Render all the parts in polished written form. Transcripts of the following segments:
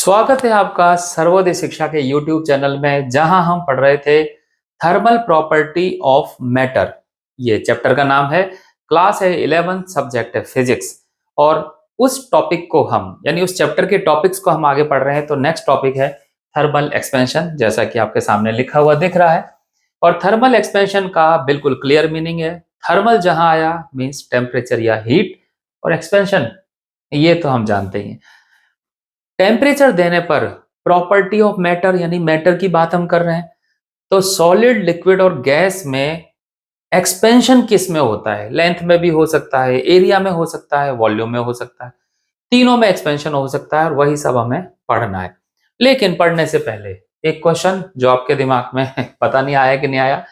स्वागत है आपका सर्वोदय शिक्षा के YouTube चैनल में, जहां हम पढ़ रहे थे थर्मल प्रॉपर्टी ऑफ मैटर। ये चैप्टर का नाम है, क्लास है 11, सब्जेक्ट है फिजिक्स। और उस टॉपिक को हम यानी उस चैप्टर के टॉपिक्स को हम आगे पढ़ रहे हैं। तो नेक्स्ट टॉपिक है थर्मल एक्सपेंशन, जैसा कि आपके सामने लिखा हुआ दिख रहा है। और थर्मल एक्सपेंशन का बिल्कुल क्लियर मीनिंग है, थर्मल जहां आया मीन्स टेम्परेचर या हीट, और एक्सपेंशन ये तो हम जानते ही हैं। टेम्परेचर देने पर प्रॉपर्टी ऑफ मैटर यानी मैटर की बात हम कर रहे हैं। तो सॉलिड, लिक्विड और गैस में एक्सपेंशन किस में होता है? लेंथ में भी हो सकता है, एरिया में हो सकता है, वॉल्यूम में हो सकता है, तीनों में एक्सपेंशन हो सकता है। और वही सब हमें पढ़ना है। लेकिन पढ़ने से पहले एक क्वेश्चन जो आपके दिमाग में पता नहीं आया कि नहीं आया,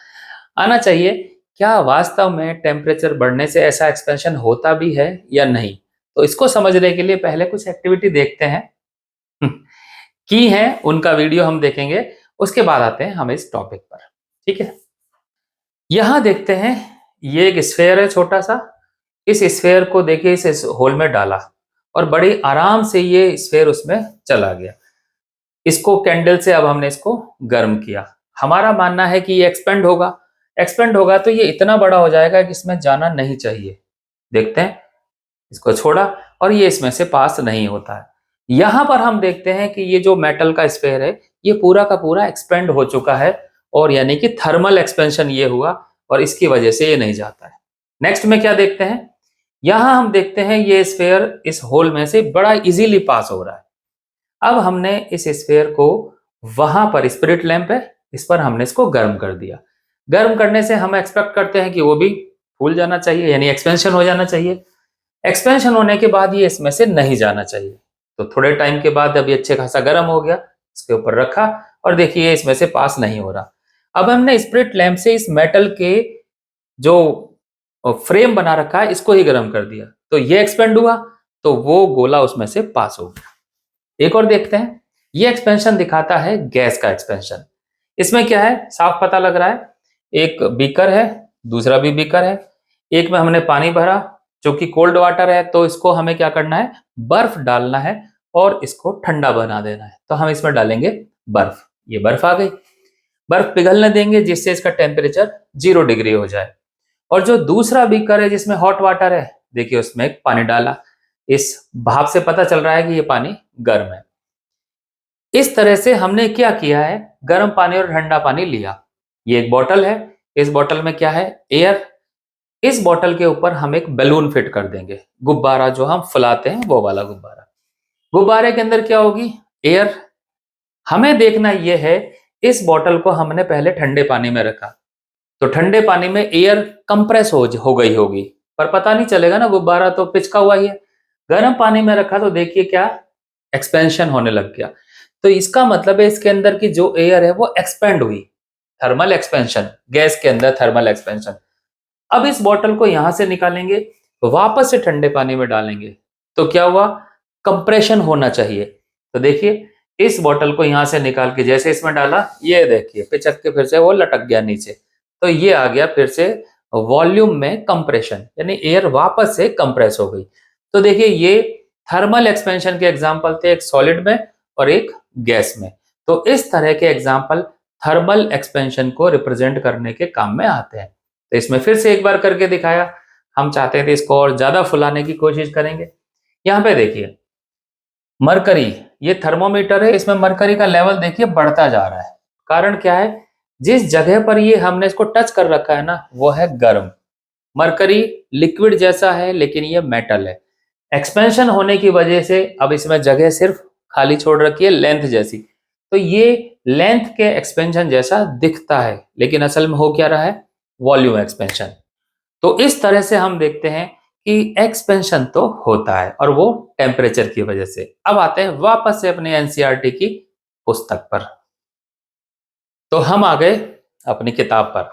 आना चाहिए, क्या वास्तव में टेम्परेचर बढ़ने से ऐसा एक्सपेंशन होता भी है या नहीं? तो इसको समझने के लिए पहले कुछ एक्टिविटी देखते हैं की है, उनका वीडियो हम देखेंगे, उसके बाद आते हैं हम इस टॉपिक पर। ठीक है, यहां देखते हैं, ये एक स्फेयर है छोटा सा। इस स्फेयर को देखिए, इस होल में डाला और बड़ी आराम से ये स्फेयर उसमें चला गया। इसको कैंडल से अब हमने इसको गर्म किया। हमारा मानना है कि ये एक्सपेंड होगा। एक्सपेंड होगा तो ये इतना बड़ा हो जाएगा कि इसमें जाना नहीं चाहिए। देखते हैं, इसको छोड़ा और ये इसमें से पास नहीं होता है। यहां पर हम देखते हैं कि ये जो मेटल का स्फेयर है, ये पूरा का पूरा एक्सपेंड हो चुका है, और यानी कि थर्मल एक्सपेंशन ये हुआ, और इसकी वजह से ये नहीं जाता है। नेक्स्ट में क्या देखते हैं, यहां हम देखते हैं ये स्फेयर इस होल में से बड़ा इजीली पास हो रहा है। अब हमने इस स्फेयर को वहां पर, स्पिरिट लैंप है, इस पर हमने इसको गर्म कर दिया। गर्म करने से हम एक्सपेक्ट करते हैं कि वो भी फूल जाना चाहिए, यानी एक्सपेंशन हो जाना चाहिए। एक्सपेंशन होने के बाद ये इसमें से नहीं जाना चाहिए। तो थोड़े टाइम के बाद अभी अच्छे खासा गर्म हो गया, इसके ऊपर रखा और देखिए इसमें से पास नहीं हो रहा। अब हमने स्पिरिट लैंप से इस मेटल के जो फ्रेम बना रखा है इसको ही गर्म कर दिया, तो ये एक्सपेंड हुआ, तो वो गोला उसमें से पास हो गया। एक और देखते हैं, ये एक्सपेंशन दिखाता है गैस का एक्सपेंशन। इसमें क्या है, साफ पता लग रहा है, एक बीकर है, दूसरा भी बीकर है, एक में हमने पानी भरा जो कि कोल्ड वाटर है, तो इसको हमें क्या करना है, बर्फ डालना है और इसको ठंडा बना देना है। तो हम इसमें डालेंगे बर्फ। ये बर्फ आ गई, बर्फ पिघलने देंगे जिससे इसका टेम्परेचर 0 डिग्री हो जाए। और जो दूसरा बीकर है जिसमें हॉट वाटर है, देखिए उसमें एक पानी डाला, इस भाप से पता चल रहा है कि ये पानी गर्म है। इस तरह से हमने क्या किया है, गर्म पानी और ठंडा पानी लिया। ये एक बोतल है, इस बोतल में क्या है, एयर। इस बोतल के ऊपर हम एक बैलून फिट कर देंगे, गुब्बारा जो हम फुलाते हैं वो वाला गुब्बारा। गुब्बारे के अंदर क्या होगी, एयर। हमें देखना यह है, इस बोतल को हमने पहले ठंडे पानी में रखा, तो ठंडे पानी में एयर कंप्रेस हो गई होगी, पर पता नहीं चलेगा ना, गुब्बारा तो पिचका हुआ ही है। गर्म पानी में रखा तो देखिए क्या, एक्सपेंशन होने लग गया। तो इसका मतलब है इसके अंदर की जो एयर है वो एक्सपेंड हुई, थर्मल एक्सपेंशन, गैस के अंदर थर्मल एक्सपेंशन। अब इस बोतल को यहां से निकालेंगे, वापस से ठंडे पानी में डालेंगे, तो क्या हुआ, कंप्रेशन होना चाहिए। तो देखिए, इस बोतल को यहां से निकाल के जैसे इसमें डाला, ये देखिए पिचक के फिर से वो लटक गया नीचे, तो ये आ गया फिर से वॉल्यूम में कंप्रेशन, यानी एयर वापस से कंप्रेस हो गई। तो देखिए, ये थर्मल एक्सपेंशन के एग्जाम्पल थे, एक सॉलिड में और एक गैस में। तो इस तरह के एग्जाम्पल थर्मल एक्सपेंशन को रिप्रेजेंट करने के काम में आते हैं। तो इसमें फिर से एक बार करके दिखाया, हम चाहते थे इसको और ज्यादा फुलाने की कोशिश करेंगे। यहाँ पे देखिए, मरकरी, ये थर्मोमीटर है, इसमें मरकरी का लेवल देखिए बढ़ता जा रहा है। कारण क्या है, जिस जगह पर ये हमने इसको टच कर रखा है ना, वो है गर्म। मरकरी लिक्विड जैसा है लेकिन ये मेटल है। एक्सपेंशन होने की वजह से अब इसमें जगह सिर्फ खाली छोड़ रखी है, लेंथ जैसी। तो ये लेंथ के एक्सपेंशन जैसा दिखता है, लेकिन असल में हो क्या रहा है, वॉल्यूम एक्सपेंशन। तो इस तरह से हम देखते हैं कि एक्सपेंशन तो होता है, और वो टेम्परेचर की वजह से। अब आते हैं वापस से अपने एनसीईआरटी की पुस्तक पर। तो हम आ गए अपनी किताब पर।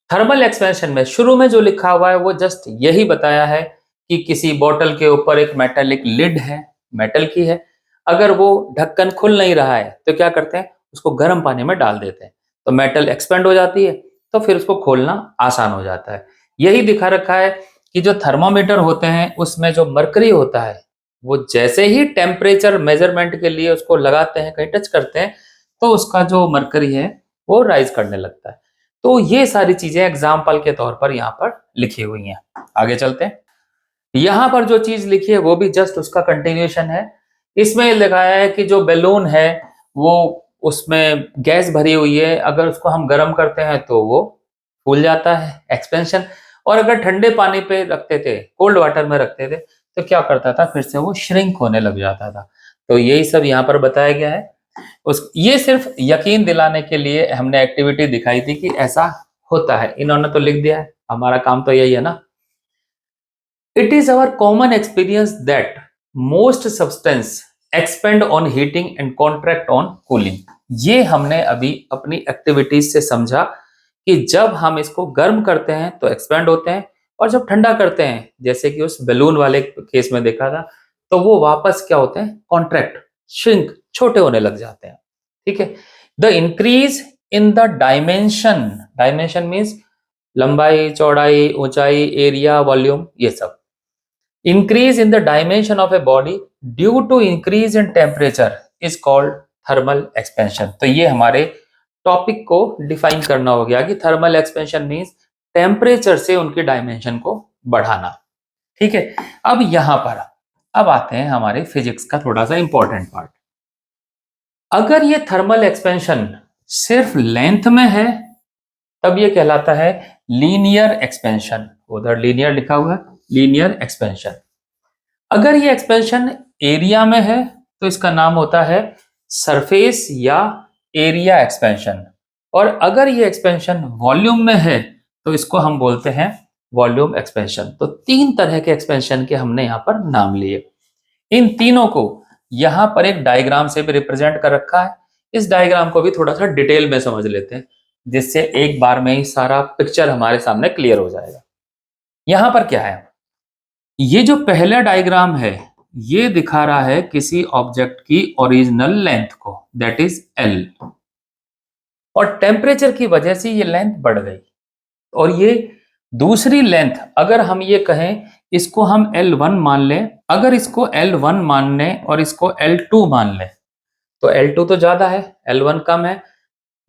थर्मल एक्सपेंशन में शुरू में जो लिखा हुआ है वो जस्ट यही बताया है कि किसी बोतल के ऊपर एक मेटेलिक लिड है, मेटल की है। अगर वो ढक्कन खुल नहीं रहा है तो क्या करते हैं, उसको गर्म पानी में डाल देते हैं, तो मेटल एक्सपेंड हो जाती है, तो फिर उसको खोलना आसान हो जाता है। यही दिखा रखा है कि जो थर्मोमीटर होते हैं उसमें जो मरकरी होता है वो जैसे ही टेम्परेचर मेजरमेंट के लिए उसको लगाते हैं, कहीं टच करते हैं, तो उसका जो मरकरी है वो राइज करने लगता है। तो ये सारी चीजें एग्जाम्पल के तौर पर यहाँ पर लिखी हुई हैं। आगे चलते हैं। यहाँ पर जो चीज लिखी है वो भी जस्ट उसका कंटिन्यूएशन है। इसमें लगाया है कि जो बैलून है वो, उसमें गैस भरी हुई है, अगर उसको हम गर्म करते हैं तो वो फूल जाता है, एक्सपेंशन। और अगर ठंडे पानी पे रखते थे, कोल्ड वाटर में रखते थे, तो क्या करता था, फिर से वो श्रिंक होने लग जाता था। तो यही सब यहाँ पर बताया गया है। ये सिर्फ यकीन दिलाने के लिए हमने एक्टिविटी दिखाई थी कि ऐसा होता है। इन्होंने तो लिख दिया है, हमारा काम तो यही है ना। It is our common experience that most substance expand on heating and contract on cooling. ये हमने अभी अपनी एक्टिविटीज से समझा कि जब हम इसको गर्म करते हैं तो एक्सपेंड होते हैं, और जब ठंडा करते हैं, जैसे कि उस बैलून वाले केस में देखा था, तो वो वापस क्या होते हैं, कॉन्ट्रैक्ट, श्रिंक, छोटे होने लग जाते हैं। ठीक है। The increase in the dimension, dimension means लंबाई, चौड़ाई, ऊंचाई, एरिया, वॉल्यूम, ये सब। Increase in the dimension of a body due to increase in temperature is called thermal expansion। तो ये हमारे टॉपिक को डिफाइन करना हो गया कि थर्मल एक्सपेंशन मीन्स टेम्परेचर से उनकी डायमेंशन को बढ़ाना। ठीक है। अब यहां पर अब आते हैं हमारे फिजिक्स का थोड़ा सा इंपॉर्टेंट पार्ट। अगर ये थर्मल एक्सपेंशन सिर्फ लेंथ में है तब ये कहलाता है लीनियर एक्सपेंशन। उधर लीनियर लिखा हुआ है, लीनियर एक्सपेंशन। अगर ये एक्सपेंशन एरिया में है तो इसका नाम होता है सरफेस या एरिया एक्सपेंशन। और अगर ये एक्सपेंशन वॉल्यूम में है तो इसको हम बोलते हैं वॉल्यूम एक्सपेंशन। तो तीन तरह के एक्सपेंशन के हमने यहाँ पर नाम लिए। इन तीनों को यहाँ पर एक डायग्राम से भी रिप्रेजेंट कर रखा है। इस डायग्राम को भी थोड़ा सा डिटेल में समझ लेते हैं, जिससे एक बार में ही सारा पिक्चर हमारे सामने क्लियर हो जाएगा। यहां पर क्या है, ये जो पहला डायग्राम है ये दिखा रहा है किसी ऑब्जेक्ट की ओरिजिनल लेंथ को, दैट इज एल। और टेम्परेचर की वजह से ये लेंथ बढ़ गई, और ये दूसरी लेंथ अगर हम ये कहें इसको हम L1 मान लें, अगर इसको L1 मान लें और इसको L2 मान लें, तो L2 तो ज्यादा है, L1 कम है।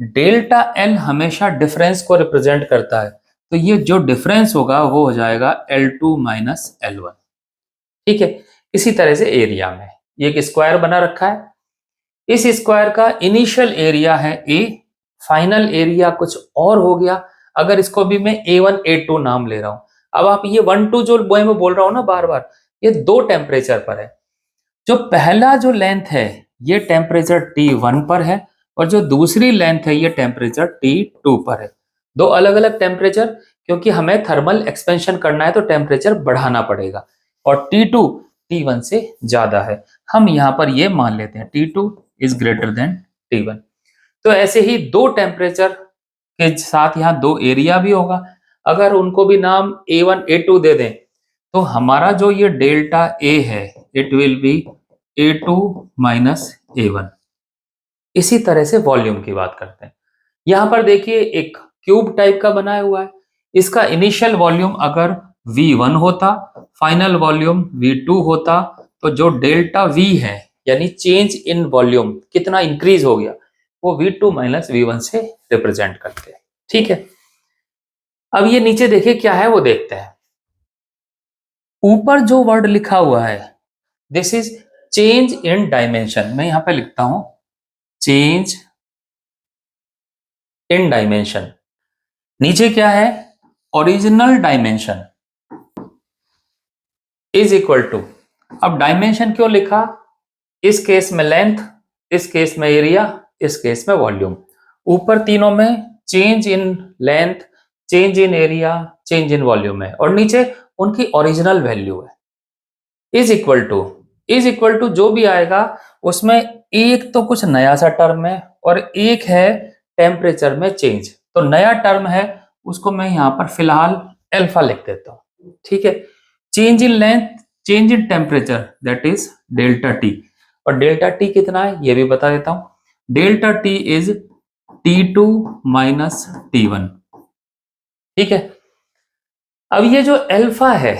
डेल्टा L हमेशा डिफरेंस को रिप्रेजेंट करता है, तो ये जो डिफरेंस होगा वो हो जाएगा L2 माइनस L1। ठीक है। इसी तरह से एरिया में ये एक स्क्वायर बना रखा है। इस स्क्वायर का इनिशियल एरिया है A, फाइनल एरिया कुछ और हो गया। अगर इसको भी मैं A1 A2 नाम ले रहा हूं, अब आप ये 1 2 जो मैं बोल रहा हूं ना बार बार, ये दो टेम्परेचर पर है। जो पहला जो लेंथ है ये टेम्परेचर T1 पर है, और जो दूसरी लेंथ है ये टेम्परेचर T2 पर है। दो अलग अलग टेम्परेचर, क्योंकि हमें थर्मल एक्सपेंशन करना है तो टेम्परेचर बढ़ाना पड़ेगा, और T2 T1 से ज्यादा है। हम यहाँ पर ये मान लेते हैं T2 is greater than T1। तो ऐसे ही दो टेम्परेचर के साथ यहाँ दो एरिया भी होगा। अगर उनको भी नाम A1 A2 दे दें तो हमारा जो ये डेल्टा A है it will B A2 minus A1। इसी तरह से वॉल्यूम की बात करते हैं। यहां पर देखिए एक क्यूब टाइप का बनाया हुआ है। इसका इनिशियल वॉल्यूम अगर V1 होता, फाइनल वॉल्यूम V2 होता, तो जो डेल्टा V है यानी चेंज इन वॉल्यूम कितना इंक्रीज हो गया, वो V2 माइनस V1 से रिप्रेजेंट करते हैं। ठीक है। अब ये नीचे देखिए क्या है वो देखते हैं। ऊपर जो वर्ड लिखा हुआ है this is change in dimension. मैं यहां पे लिखता हूं चेंज इन डायमेंशन। नीचे क्या है, original dimension is equal to, अब डायमेंशन क्यों लिखा, इस केस में लेंथ, इस केस में एरिया, इस केस में वॉल्यूम। ऊपर तीनों में change in length, change in area, change in volume है, और नीचे उनकी ओरिजिनल वैल्यू है। इज इक्वल टू जो भी आएगा उसमें एक तो कुछ नया सा टर्म है और एक है टेम्परेचर में चेंज। तो नया टर्म है उसको मैं यहां पर फिलहाल अल्फा लिख देता हूं। ठीक है। Change in length, change in temperature, that is delta T. और डेल्टा टी कितना है ये भी बता देता हूं। Delta T is T2 minus T1। ठीक है। अब ये जो अल्फा है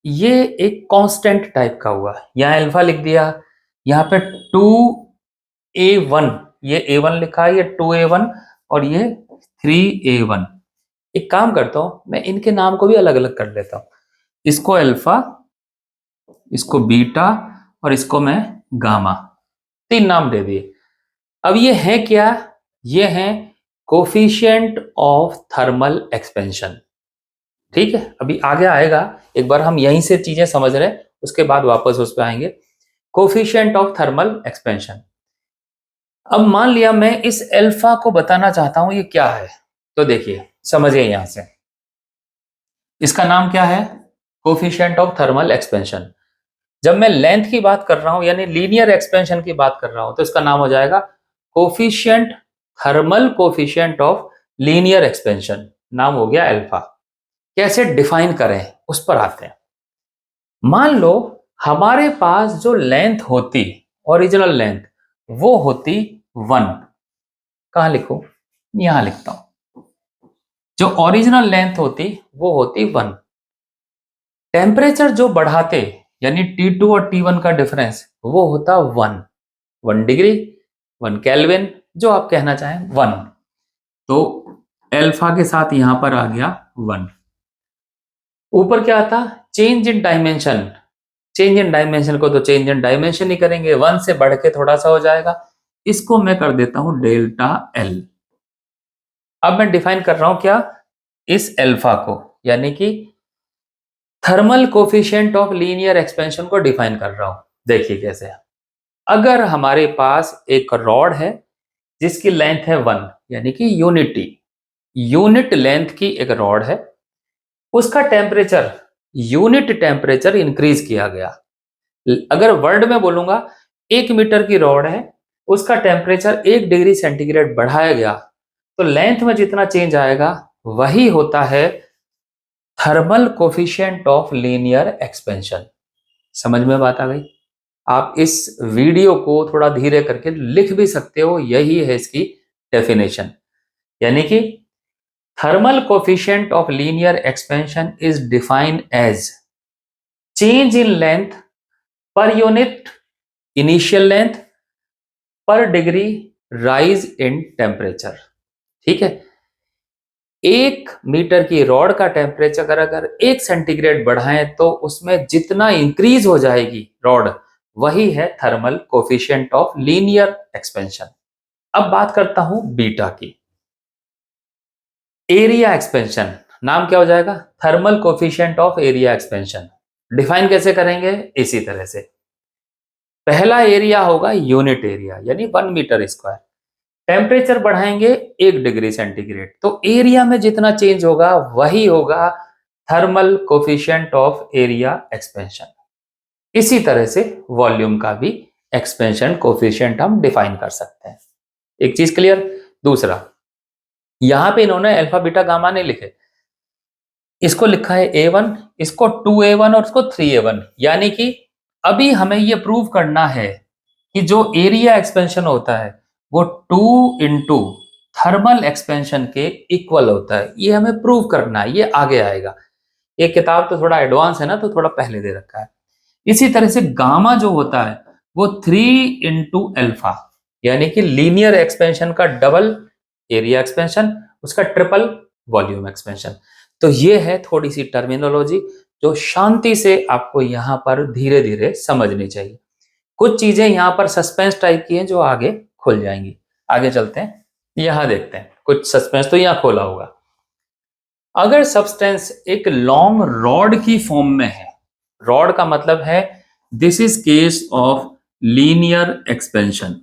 ये एक कांस्टेंट टाइप का हुआ, यहाँ अल्फा लिख दिया, यहाँ पे 2a1, ये a1 लिखा है, ये 2a1 और ये 3a1। एक काम करता हूं, मैं इनके नाम को भी अलग अलग कर लेता हूं, इसको अल्फा, इसको बीटा और इसको मैं गामा, 3 नाम दे दिए। अब ये है क्या, ये है कोफिशिएंट ऑफ थर्मल एक्सपेंशन। ठीक है, अभी आगे आएगा, एक बार हम यहीं से चीजें समझ रहे हैं, उसके बाद वापस उस पर आएंगे। Coefficient of thermal expansion. अब मान लिया मैं इस अल्फा को बताना चाहता हूं ये क्या है, तो देखिए समझिए यहां से, इसका नाम क्या है, कोफिशिएंट ऑफ थर्मल एक्सपेंशन। जब मैं लेंथ की बात कर रहा हूं यानी लीनियर एक्सपेंशन की बात कर रहा हूं, तो इसका नाम हो जाएगा coefficient, thermal coefficient of linear expansion, नाम हो गया अल्फा। कैसे डिफाइन करें उस पर आते हैं। मान लो हमारे पास जो लेंथ होती, ओरिजिनल लेंथ, वो होती 1। कहां लिखूं, यहां लिखता हूं, जो ओरिजिनल लेंथ होती वो होती 1। टेम्परेचर जो बढ़ाते यानी T2 और T1 का डिफरेंस वो होता 1 डिग्री, 1 केल्विन, जो आप कहना चाहें 1। तो अल्फा के साथ यहां पर आ गया 1। ऊपर क्या था, change in dimension. Change in dimension को तो चेंज इन डायमेंशन ही करेंगे, 1 से बढ़ के थोड़ा सा हो जाएगा, इसको मैं कर देता हूं डेल्टा एल। अब मैं डिफाइन कर रहा हूं क्या, इस अल्फा को, यानी कि thermal coefficient of linear expansion को डिफाइन कर रहा हूं। देखिए कैसे, अगर हमारे पास एक रॉड है जिसकी लेंथ है 1, यानी कि यूनिट लेंथ की एक रॉड है, उसका टेम्परेचर, यूनिट टेम्परेचर इंक्रीज किया गया। अगर वर्ड में बोलूंगा, 1 मीटर की रॉड है, उसका टेम्परेचर 1 डिग्री सेंटीग्रेड बढ़ाया गया, तो लेंथ में जितना चेंज आएगा वही होता है thermal coefficient of linear expansion. समझ में बात आ गई। आप इस वीडियो को थोड़ा धीरे करके लिख भी सकते हो, यही है इसकी डेफिनेशन। यानी कि thermal coefficient of linear expansion is defined as change in length per unit initial length per degree rise in temperature. ठीक है, 1 मीटर की रॉड का टेम्परेचर अगर 1 सेंटीग्रेड बढ़ाएं तो उसमें जितना इंक्रीज हो जाएगी रॉड, वही है thermal coefficient of linear expansion. अब बात करता हूं बीटा की, एरिया एक्सपेंशन। नाम क्या हो जाएगा, thermal coefficient of area expansion. Define कैसे करेंगे, इसी तरह से, पहला एरिया होगा यूनिट एरिया यानी 1 मीटर स्क्वायर, टेम्परेचर बढ़ाएंगे 1 डिग्री सेंटीग्रेड, तो एरिया में जितना चेंज होगा वही होगा thermal coefficient of area expansion. इसी तरह से वॉल्यूम का भी एक्सपेंशन कोफिशिएंट हम डिफाइन कर सकते हैं। एक चीज क्लियर। दूसरा, यहां पे इन्होंने अल्फा बीटा गामा नहीं लिखे, इसको लिखा है A1, इसको 2A1 और इसको 3A1, यानी कि अभी हमें ये प्रूव करना है कि जो एरिया एक्सपेंशन होता है वो 2 इंटू थर्मल एक्सपेंशन के इक्वल होता है। ये हमें प्रूव करना है, ये आगे आएगा। ये किताब तो थोड़ा एडवांस है ना, तो थोड़ा पहले दे रखा है। इसी तरह से गामा जो होता है वो 3 इंटू अल्फा, यानी कि लीनियर एक्सपेंशन का डबल एरिया एक्सपेंशन, उसका ट्रिपल वॉल्यूम एक्सपेंशन। तो ये है थोड़ी सी टर्मिनोलॉजी जो शांति से आपको यहां पर धीरे धीरे समझनी चाहिए। कुछ चीजें यहां पर सस्पेंस टाइप की हैं जो आगे खुल जाएंगी। आगे चलते हैं, यहां देखते हैं, कुछ सस्पेंस तो यहां खोला होगा। अगर सब्सटेंस एक लॉन्ग रॉड की फॉर्म में है, रॉड का मतलब है this is case of linear expansion,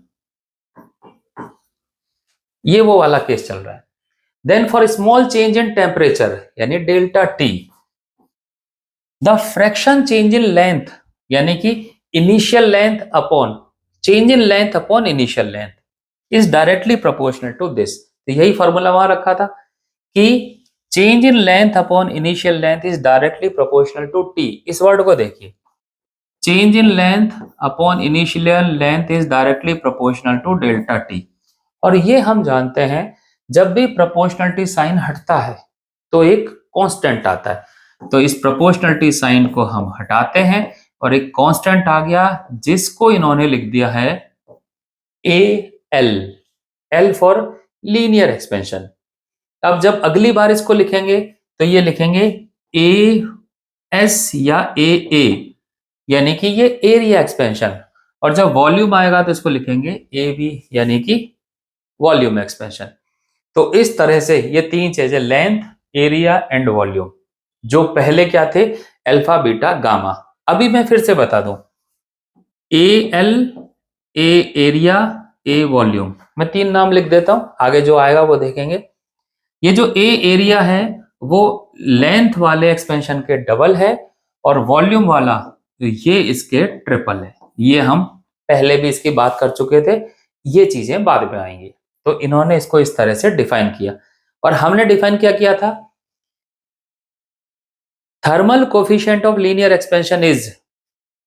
ये वो वाला केस चल रहा है। Then for small change in temperature यानी delta T, the fraction change in length यानी कि initial length upon change in length upon initial length is directly proportional to this. तो यही फॉर्मूला वहां रखा था कि change in length upon initial length is directly proportional to T. इस word को देखिए, change in length upon initial length is directly proportional to delta T. और ये हम जानते हैं जब भी प्रोपोर्शनलिटी साइन हटता है तो एक कांस्टेंट आता है। तो इस प्रोपोर्शनलिटी साइन को हम हटाते हैं और एक कांस्टेंट आ गया जिसको इन्होंने लिख दिया है A L, L for linear expansion. अब जब अगली बार इसको लिखेंगे तो ये लिखेंगे ए एस या ए, यानी कि ये एरिया एक्सपेंशन, और जब वॉल्यूम आएगा तो इसको लिखेंगे ए बी, यानी कि वॉल्यूम एक्सपेंशन। तो इस तरह से ये तीन चीजें, लेंथ, एरिया एंड वॉल्यूम, जो पहले क्या थे, अल्फा बीटा गामा। अभी मैं फिर से बता दूं, A L, A area, A volume, मैं तीन नाम लिख देता हूं, आगे जो आएगा वो देखेंगे। ये जो ए एरिया है वो लेंथ वाले एक्सपेंशन के डबल है, और वॉल्यूम वाला ये इसके ट्रिपल है। ये हम पहले भी इसकी बात कर चुके थे, ये चीजें बाद में आएंगी। तो इन्होंने इसको इस तरह से डिफाइन किया, और हमने डिफाइन क्या किया था, thermal coefficient of linear expansion is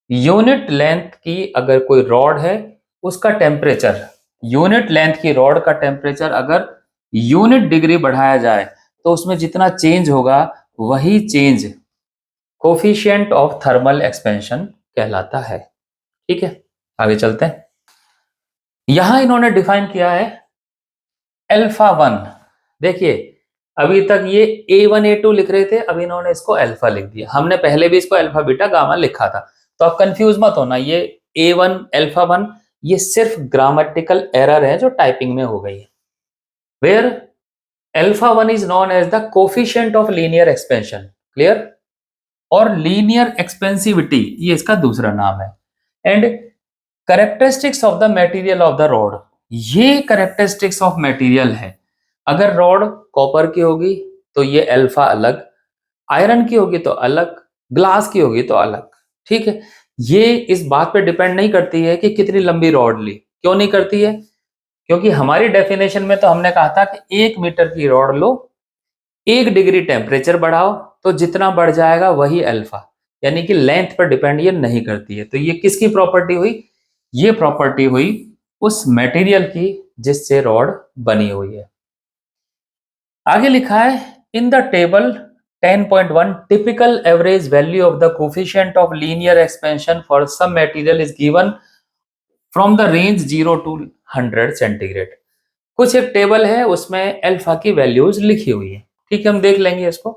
unit length की, अगर कोई रॉड है उसका टेम्परेचर, यूनिट लेंथ की रॉड का टेम्परेचर अगर यूनिट डिग्री बढ़ाया जाए तो उसमें जितना चेंज होगा वही change coefficient of thermal expansion कहलाता है। ठीक है, आगे चलते हैं। यहां इन्होंने डिफाइन किया है अल्फा 1। देखिए अभी तक ये A1 A2 लिख रहे थे, अब इन्होंने इसको अल्फा लिख दिया। हमने पहले भी इसको अल्फा बीटा गामा लिखा था, तो आप कंफ्यूज मत होना, ये A1 अल्फा 1 ये सिर्फ ग्रामेटिकल एरर है जो टाइपिंग में हो गई है। Where alpha 1 is known as the coefficient of linear expansion, clear, और लीनियर एक्सपेंसिविटी ये इसका दूसरा नाम है। And characteristics of the material of the rod, ये कैरेक्टरिस्टिक्स ऑफ मटेरियल है। अगर रॉड कॉपर की होगी तो ये अल्फा अलग, आयरन की होगी तो अलग, ग्लास की होगी तो अलग। ठीक है, ये इस बात पे डिपेंड नहीं करती है कि कितनी लंबी रॉड ली। क्यों नहीं करती है, क्योंकि हमारी डेफिनेशन में तो हमने कहा था कि 1 मीटर की रॉड लो, 1 डिग्री टेम्परेचर बढ़ाओ, तो जितना बढ़ जाएगा वही अल्फा, यानी कि लेंथ पर डिपेंड ये नहीं करती है। तो ये किसकी प्रॉपर्टी हुई, ये प्रॉपर्टी हुई उस मटेरियल की जिससे रॉड बनी हुई है। आगे लिखा है in the table 10.1 typical average value of the coefficient of linear expansion for some material is given from the range 0 to 100 centigrade. कुछ एक टेबल है उसमें अल्फा की वैल्यूज लिखी हुई है। ठीक है, हम देख लेंगे इसको।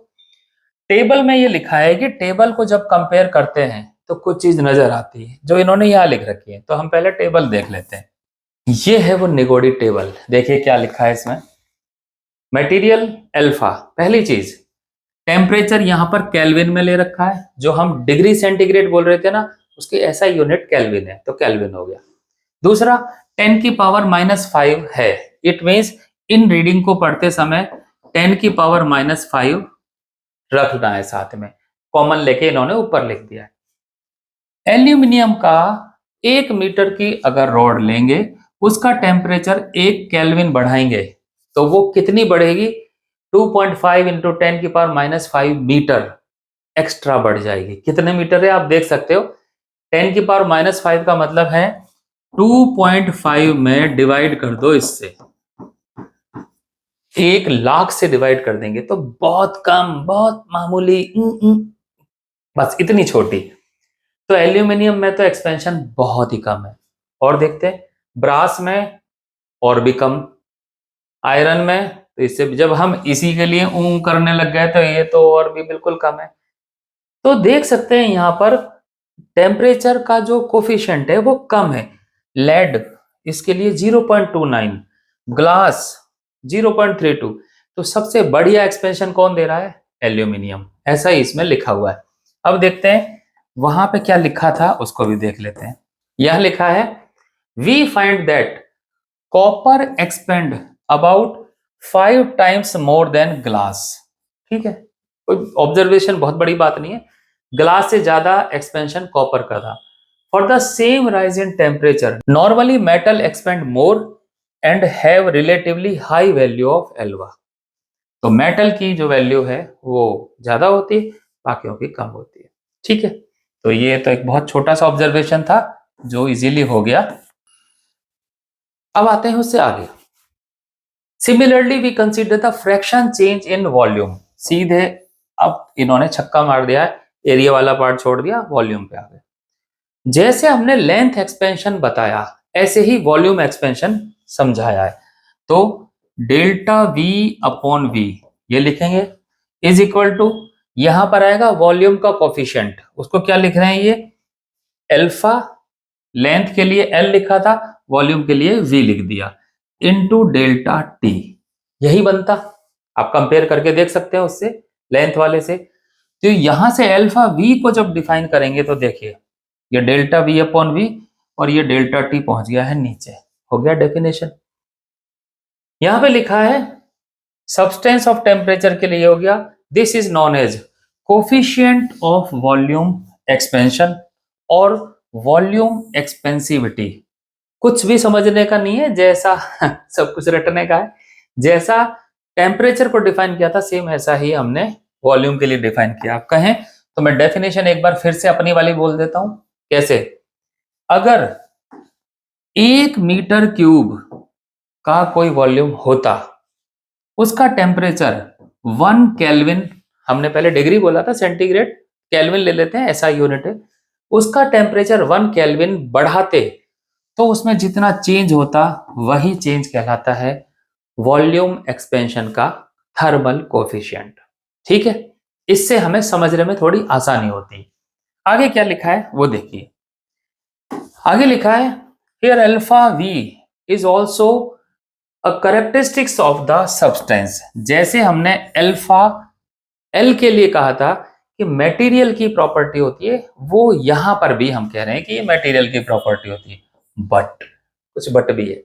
टेबल में ये लिखा है कि टेबल को जब कंपेयर करते हैं तो कुछ चीज नजर आती है जो इन्होंने यहाँ लिख रखी है। तो हम पहले टेबल देख लेते हैं। ये है वो निगोडी टेबल, देखिए क्या लिखा है इसमें। मटेरियल अल्फा, पहली चीज टेम्परेचर यहाँ पर केल्विन में ले रखा है, जो हम डिग्री सेंटीग्रेड बोल रहे थे ना, उसकी ऐसा यूनिट केल्विन है, तो केल्विन हो गया। दूसरा 10 की पावर -5 है, इट मीन्स इन रीडिंग को पढ़ते समय 10 की पावर -5 रखना है साथ में, कॉमन लेके इन्होंने ऊपर लिख दिया है। एल्यूमिनियम का 1 मीटर की अगर रॉड लेंगे, उसका टेम्परेचर 1 केल्विन बढ़ाएंगे तो वो कितनी बढ़ेगी, 2.5 इंटू 10 की पावर -5 मीटर एक्स्ट्रा बढ़ जाएगी। कितने मीटर है आप देख सकते हो, 10 की पावर -5 का मतलब है 2.5 में डिवाइड कर दो, इससे 1,00,000 से डिवाइड कर देंगे तो बहुत कम, बहुत मामूली, बस इतनी छोटी। तो एल्यूमिनियम में तो एक्सपेंशन बहुत ही कम है। और देखते हैं ब्रास में और भी कम, आयरन में तो इससे जब हम इसी के लिए करने लग गए तो ये तो और भी बिल्कुल कम है। तो देख सकते हैं यहाँ पर टेम्परेचर का जो कोफिशिएंट है वो कम है। लेड इसके लिए 0.29, ग्लास 0.32, तो सबसे बढ़िया एक्सपेंशन कौन दे रहा है, एल्यूमिनियम, ऐसा ही इसमें लिखा हुआ है। अब देखते हैं वहां पे क्या लिखा था, उसको भी देख लेते हैं। यह लिखा है we find that copper expand about 5 times more than glass. ठीक है, कोई ऑब्जर्वेशन बहुत बड़ी बात नहीं है, ग्लास से ज्यादा एक्सपेंशन कॉपर का था। For the same rise in temperature normally metal expand more and have relatively high value of alpha. तो मेटल की जो वैल्यू है वो ज्यादा होती है, बाकियों की कम होती है। ठीक है, तो ये तो एक बहुत छोटा सा ऑब्जर्वेशन था जो इजीली हो गया। अब आते हैं उससे आगे। Similarly we consider the fraction change in volume. सीधे अब इन्होंने छक्का मार दिया है, एरिया वाला पार्ट छोड़ दिया, वॉल्यूम पे आ गए। जैसे हमने लेंथ एक्सपेंशन बताया ऐसे ही वॉल्यूम एक्सपेंशन समझाया है। तो डेल्टा वी अपॉन वी ये लिखेंगे इज इक्वल टू, यहां पर आएगा वॉल्यूम का कोफिशिएंट, उसको क्या लिख रहे हैं ये अल्फा, लेंथ के लिए एल लिखा था, वॉल्यूम के लिए वी लिख दिया, इनटू डेल्टा टी। यही बनता, आप कंपेयर करके देख सकते हैं उससे, लेंथ वाले से। तो यहां से अल्फा वी को जब डिफाइन करेंगे तो देखिए ये डेल्टा वी अपॉन वी और ये डेल्टा टी पहुंच गया है नीचे, हो गया डेफिनेशन। यहां पे लिखा है सब्सटेंस ऑफ टेम्परेचर के लिए हो गया, this is known as coefficient of volume expansion और वॉल्यूम एक्सपेंसिविटी। कुछ भी समझने का नहीं है, जैसा सब कुछ रटने का है। जैसा टेम्परेचर को डिफाइन किया था सेम ऐसा ही हमने वॉल्यूम के लिए डिफाइन किया। आप कहें तो मैं डेफिनेशन एक बार फिर से अपनी वाली बोल देता हूं। कैसे? अगर 1 मीटर क्यूब का कोई वॉल्यूम होता, उसका टेम्परेचर 1 केल्विन, हमने पहले डिग्री बोला था, सेंटीग्रेड केल्विन ले लेते हैं, ऐसा यूनिट है, उसका टेम्परेचर 1 केल्विन बढ़ाते तो उसमें जितना चेंज होता वही चेंज कहलाता है वॉल्यूम एक्सपेंशन का थर्मल कोफिशिएंट। ठीक है, इससे हमें समझने में थोड़ी आसानी होती। आगे क्या लिखा है वो देखिए। आगे लिखा है here alpha V is also a characteristics of the substance. जैसे हमने अल्फा एल के लिए कहा था कि मटेरियल की प्रॉपर्टी होती है, वो यहां पर भी हम कह रहे हैं कि ये मटेरियल की प्रॉपर्टी होती है, बट कुछ बट भी है,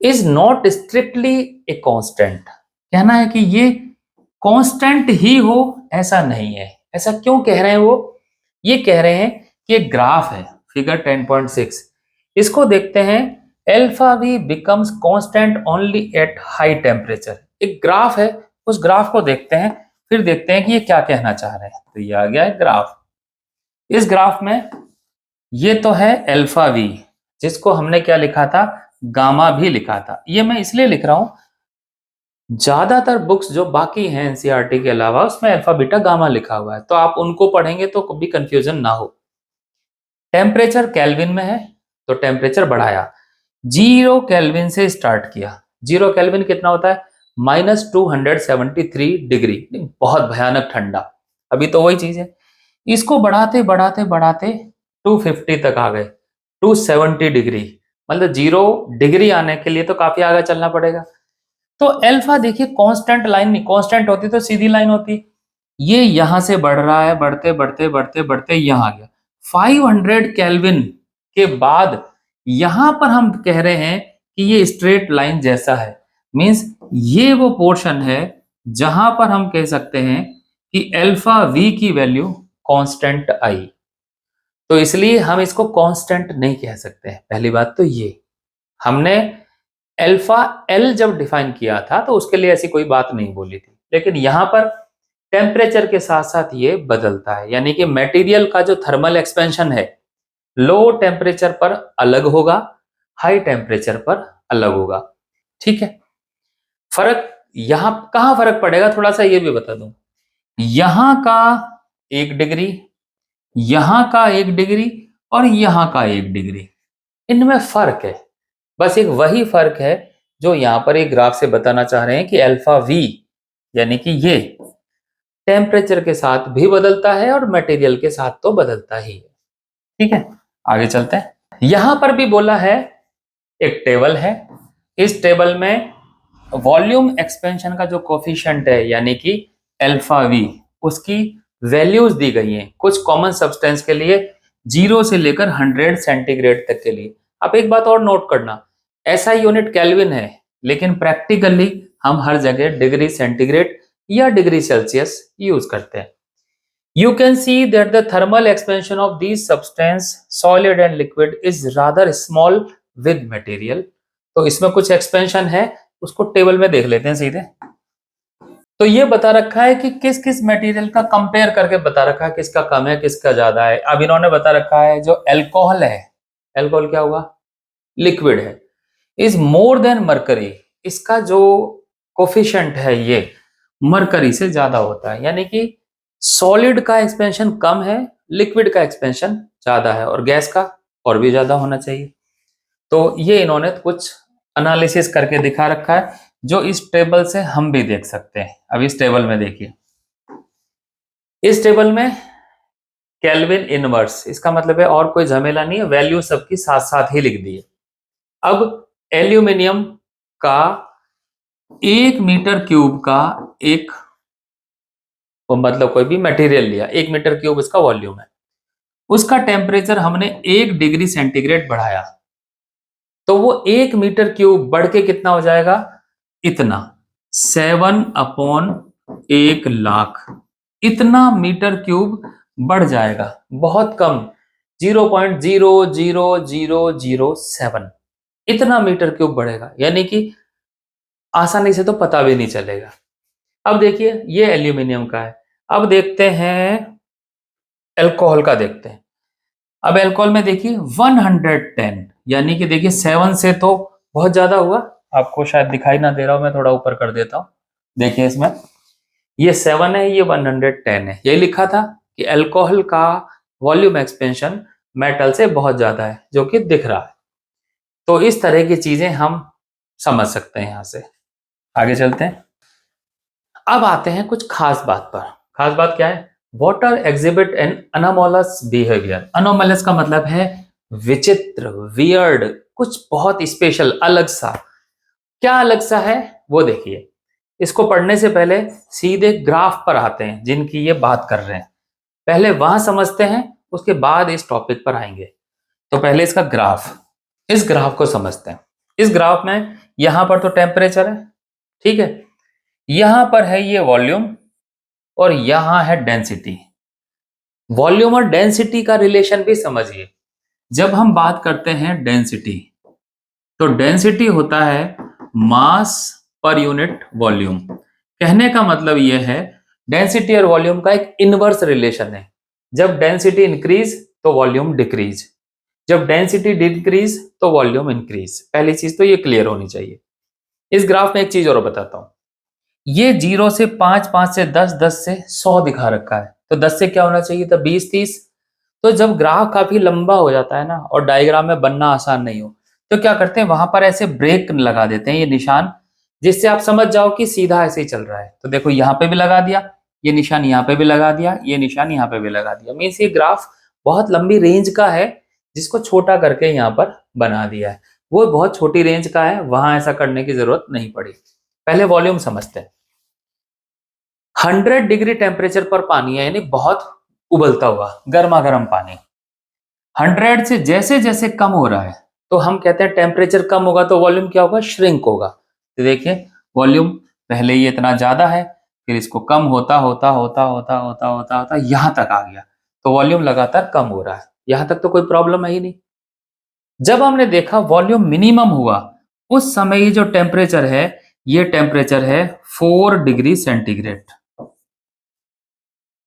is not strictly a constant. कहना है कि ये कांस्टेंट ही हो ऐसा नहीं है। ऐसा क्यों कह रहे हैं वो? ये कह रहे हैं कि एक ग्राफ है फिगर 10.6, इसको देखते हैं, alpha V becomes constant only at high temperature. एक ग्राफ है, उस ग्राफ को देखते हैं, फिर देखते हैं कि ये क्या कहना चाह रहे हैं। तो ये आ गया है ग्राफ। इस ग्राफ में ये तो है अल्फा वी, जिसको हमने क्या लिखा था, गामा भी लिखा था। ये मैं इसलिए लिख रहा हूं, ज्यादातर बुक्स जो बाकी हैं एनसीईआरटी के अलावा उसमें अल्फा बीटा गामा लिखा हुआ है, तो आप उनको पढ़ेंगे तो कभी कंफ्यूजन ना हो। टेम्परेचर केल्विन में है तो टेम्परेचर बढ़ाया, 0 केल्विन से स्टार्ट किया। 0 केल्विन कितना होता है? -273 डिग्री, बहुत भयानक ठंडा। अभी तो वही चीज है, इसको बढ़ाते बढ़ाते बढ़ाते 250 तक आ गए, 270 डिग्री। मतलब 0 डिग्री आने के लिए तो काफी आगे चलना पड़ेगा। तो अल्फा देखिए कांस्टेंट लाइन नहीं, कांस्टेंट होती तो सीधी लाइन होती। ये यहां से बढ़ रहा है, बढ़ते बढ़ते बढ़ते बढ़ते यहां आ गया 500 केल्विन के बाद। यहां पर हम कह रहे हैं कि ये स्ट्रेट लाइन जैसा है, मींस ये वो पोर्शन है जहां पर हम कह सकते हैं कि अल्फा वी की वैल्यू कांस्टेंट आई। तो इसलिए हम इसको कांस्टेंट नहीं कह सकते हैं। पहली बात तो ये, हमने अल्फा एल जब डिफाइन किया था तो उसके लिए ऐसी कोई बात नहीं बोली थी, लेकिन यहां पर टेम्परेचर के साथ साथ ये बदलता है, यानी कि मटेरियल का जो थर्मल एक्सपेंशन है लो टेम्परेचर पर अलग होगा, हाई टेम्परेचर पर अलग होगा। ठीक है, फर्क यहां कहां फर्क पड़ेगा थोड़ा सा ये भी बता दूं। यहां का 1 डिग्री, यहां का 1 डिग्री और यहां का 1 डिग्री, इनमें फर्क है। बस एक वही फर्क है जो यहां पर एक ग्राफ से बताना चाह रहे हैं कि अल्फा वी यानी कि ये टेम्परेचर के साथ भी बदलता है और मटेरियल के साथ तो बदलता ही है। ठीक है, आगे चलते हैं। यहां पर भी बोला है, एक टेबल है, इस टेबल में वॉल्यूम एक्सपेंशन का जो कोफिशिएंट है यानी कि अल्फा वी, उसकी वैल्यूज दी गई हैं कुछ कॉमन सब्सटेंस के लिए 0 से लेकर 100 सेंटीग्रेड तक के लिए। आप एक बात और नोट करना, ऐसा यूनिट केल्विन है, लेकिन प्रैक्टिकली हम हर जगह डिग्री सेंटीग्रेड या डिग्री सेल्सियस यूज करते हैं। You can see that the thermal expansion of these substance, solid and liquid, is rather small with material. तो इसमें कुछ एक्सपेंशन है, उसको टेबल में देख लेते हैं सीधे। तो ये बता रखा है कि किस किस मटेरियल का कंपेयर करके बता रखा है किसका कम है किसका ज्यादा है। अब इन्होंने बता रखा है जो अल्कोहल है, अल्कोहल क्या हुआ, लिक्विड है, इज मोर देन मरकरी, इसका जो कोफिशिएंट है ये मरकरी से ज्यादा होता है, यानी कि सॉलिड का एक्सपेंशन कम है, लिक्विड का एक्सपेंशन ज्यादा है, और गैस का और भी ज्यादा होना चाहिए। तो ये इन्होंने कुछ एनालिसिस करके दिखा रखा है, जो इस टेबल से हम भी देख सकते हैं। अब इस टेबल में देखिए, इस टेबल में केल्विन इनवर्स, इसका मतलब है और कोई झमेला नहीं है, वैल्यू सबकी साथ साथ ही लिख दी है। अब एल्यूमिनियम का 1 मीटर क्यूब का एक, मतलब कोई भी मटेरियल लिया, 1 मीटर क्यूब इसका वॉल्यूम है, उसका टेम्परेचर हमने 1 डिग्री सेंटीग्रेड बढ़ाया, तो वो 1 मीटर क्यूब बढ़ के कितना हो जाएगा, इतना 7/1 लाख, इतना मीटर क्यूब बढ़ जाएगा, बहुत कम, 0.00007, इतना मीटर क्यूब बढ़ेगा, यानी कि आसानी से तो पता भी नहीं चलेगा। अब देखिए ये एल्यूमिनियम का है। अब देखते हैं अल्कोहल का, देखते हैं। अब अल्कोहल में देखिए 110, यानी कि देखिए 7 से तो बहुत ज्यादा हुआ, आपको शायद दिखाई ना दे रहा हो, मैं थोड़ा ऊपर कर देता हूं। देखिए इसमें ये 7 है, ये 110 है, यही लिखा था कि अल्कोहल का वॉल्यूम एक्सपेंशन मेटल से बहुत ज्यादा है, जो कि दिख रहा है। तो इस तरह की चीजें हम समझ सकते हैं। यहां से आगे चलते हैं। अब आते हैं कुछ खास बात पर। खास बात क्या है? Water exhibit an anomalous behaviour. Anomalous का मतलब है विचित्र, वियर्ड, कुछ बहुत स्पेशल, अलग सा। क्या अलग सा है वो देखिए। इसको पढ़ने से पहले सीधे ग्राफ पर आते हैं जिनकी ये बात कर रहे हैं, पहले वहां समझते हैं, उसके बाद इस टॉपिक पर आएंगे। तो पहले इसका ग्राफ, इस ग्राफ को समझते हैं। इस ग्राफ में यहां पर तो टेम्परेचर है, ठीक है, यहां पर है ये वॉल्यूम, और यहां है डेंसिटी। वॉल्यूम और डेंसिटी का रिलेशन भी समझिए। जब हम बात करते हैं डेंसिटी, तो डेंसिटी होता है मास पर यूनिट वॉल्यूम। कहने का मतलब यह है डेंसिटी और वॉल्यूम का एक इनवर्स रिलेशन है। जब डेंसिटी इंक्रीज तो वॉल्यूम डिक्रीज, जब डेंसिटी डिक्रीज तो वॉल्यूम इंक्रीज। पहली चीज तो ये क्लियर होनी चाहिए। इस ग्राफ में एक चीज और बताता हूं। ये 0 से 5, 5 से 10, 10 से 100 दिखा रखा है, तो 10 से क्या होना चाहिए था, 20, 30। तो जब ग्राफ काफी लंबा हो जाता है ना, और डायग्राम में बनना आसान नहीं हो, तो क्या करते हैं, वहां पर ऐसे ब्रेक लगा देते हैं, ये निशान, जिससे आप समझ जाओ कि सीधा ऐसे ही चल रहा है। तो देखो यहाँ पे भी लगा दिया, ये निशान यहाँ पे भी लगा दिया, ये निशान यहाँ पे भी लगा दिया। मीन्स ये ग्राफ बहुत लंबी रेंज का है, जिसको छोटा करके यहाँ पर बना दिया है। वो बहुत छोटी रेंज का है, वहां ऐसा करने की जरूरत नहीं पड़ी। पहले वॉल्यूम समझते हैं। 100 डिग्री टेम्परेचर पर पानी है, यानी बहुत उबलता हुआ गर्मा गर्म पानी। 100 से जैसे जैसे कम हो रहा है, तो हम कहते हैं टेम्परेचर कम होगा तो वॉल्यूम क्या होगा, श्रिंक होगा। तो देखिए वॉल्यूम पहले ये इतना ज्यादा है, फिर इसको कम होता होता होता होता होता होता होता यहां तक आ गया, तो वॉल्यूम लगातार कम हो रहा है। यहां तक तो कोई प्रॉब्लम है ही नहीं। जब हमने देखा वॉल्यूम मिनिमम हुआ, उस समय ये जो टेम्परेचर है, ये टेम्परेचर है 4 डिग्री सेंटीग्रेड,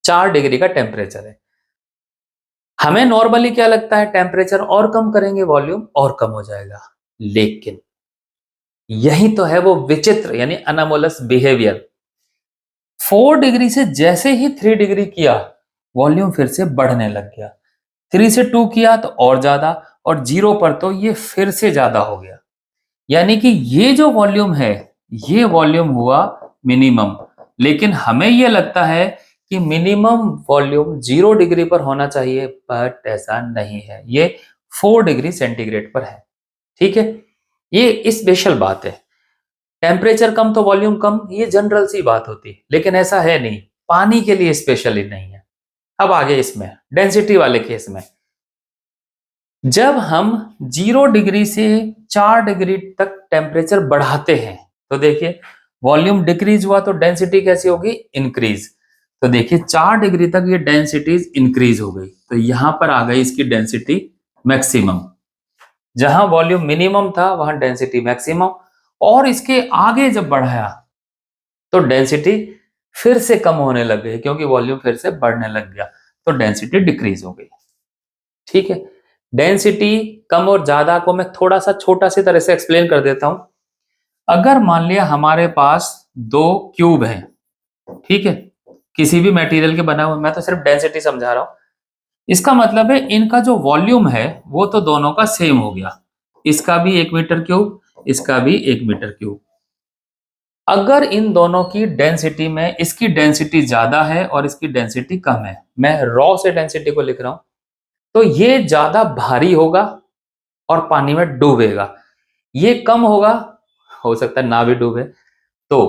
4 डिग्री का टेम्परेचर है। हमें नॉर्मली क्या लगता है, टेम्परेचर और कम करेंगे वॉल्यूम और कम हो जाएगा, लेकिन यही तो है वो विचित्र, यानी अनोमलस बिहेवियर। 4 डिग्री से जैसे ही 3 डिग्री किया, वॉल्यूम फिर से बढ़ने लग गया। 3 से 2 किया तो और ज्यादा, और 0 पर तो ये फिर से ज्यादा हो गया। यानी कि ये जो वॉल्यूम है, ये वॉल्यूम हुआ मिनिमम। लेकिन हमें ये लगता है कि मिनिमम वॉल्यूम 0 डिग्री पर होना चाहिए, बट ऐसा नहीं है, ये 4 डिग्री सेंटीग्रेड पर है। ठीक है, ये स्पेशल बात है। टेम्परेचर कम तो वॉल्यूम कम, ये जनरल सी बात होती है, लेकिन ऐसा है नहीं, पानी के लिए स्पेशली नहीं है। अब आगे इसमें डेंसिटी वाले केस में, जब हम 0 डिग्री से 4 डिग्री तक टेम्परेचर बढ़ाते हैं, तो देखिए वॉल्यूम डिक्रीज हुआ तो डेंसिटी कैसी होगी, इंक्रीज। तो देखिए 4 डिग्री तक ये डेंसिटी इंक्रीज हो गई, तो यहां पर आ गई इसकी डेंसिटी मैक्सिमम। जहां वॉल्यूम मिनिमम था वहां डेंसिटी मैक्सिमम, और इसके आगे जब बढ़ाया तो डेंसिटी फिर से कम होने लग गई, क्योंकि वॉल्यूम फिर से बढ़ने लग गया, तो डेंसिटी डिक्रीज हो गई। ठीक है, डेंसिटी कम और ज्यादा को मैं थोड़ा सा छोटा सी तरह से एक्सप्लेन कर देता हूं। अगर मान लिया हमारे पास 2 क्यूब हैं, ठीक है, किसी भी मटेरियल के बना हुआ, मैं तो सिर्फ डेंसिटी समझा रहा हूं। इसका मतलब है इनका जो वॉल्यूम है वो तो दोनों का सेम हो गया, इसका भी 1 मीटर क्यूब, इसका भी 1 मीटर क्यूब। अगर इन दोनों की डेंसिटी में इसकी डेंसिटी ज्यादा है और इसकी डेंसिटी कम है, मैं रॉ से डेंसिटी को लिख रहा हूं, तो ये ज्यादा भारी होगा और पानी में डूबेगा, ये कम होगा, हो सकता है ना भी डूबे। तो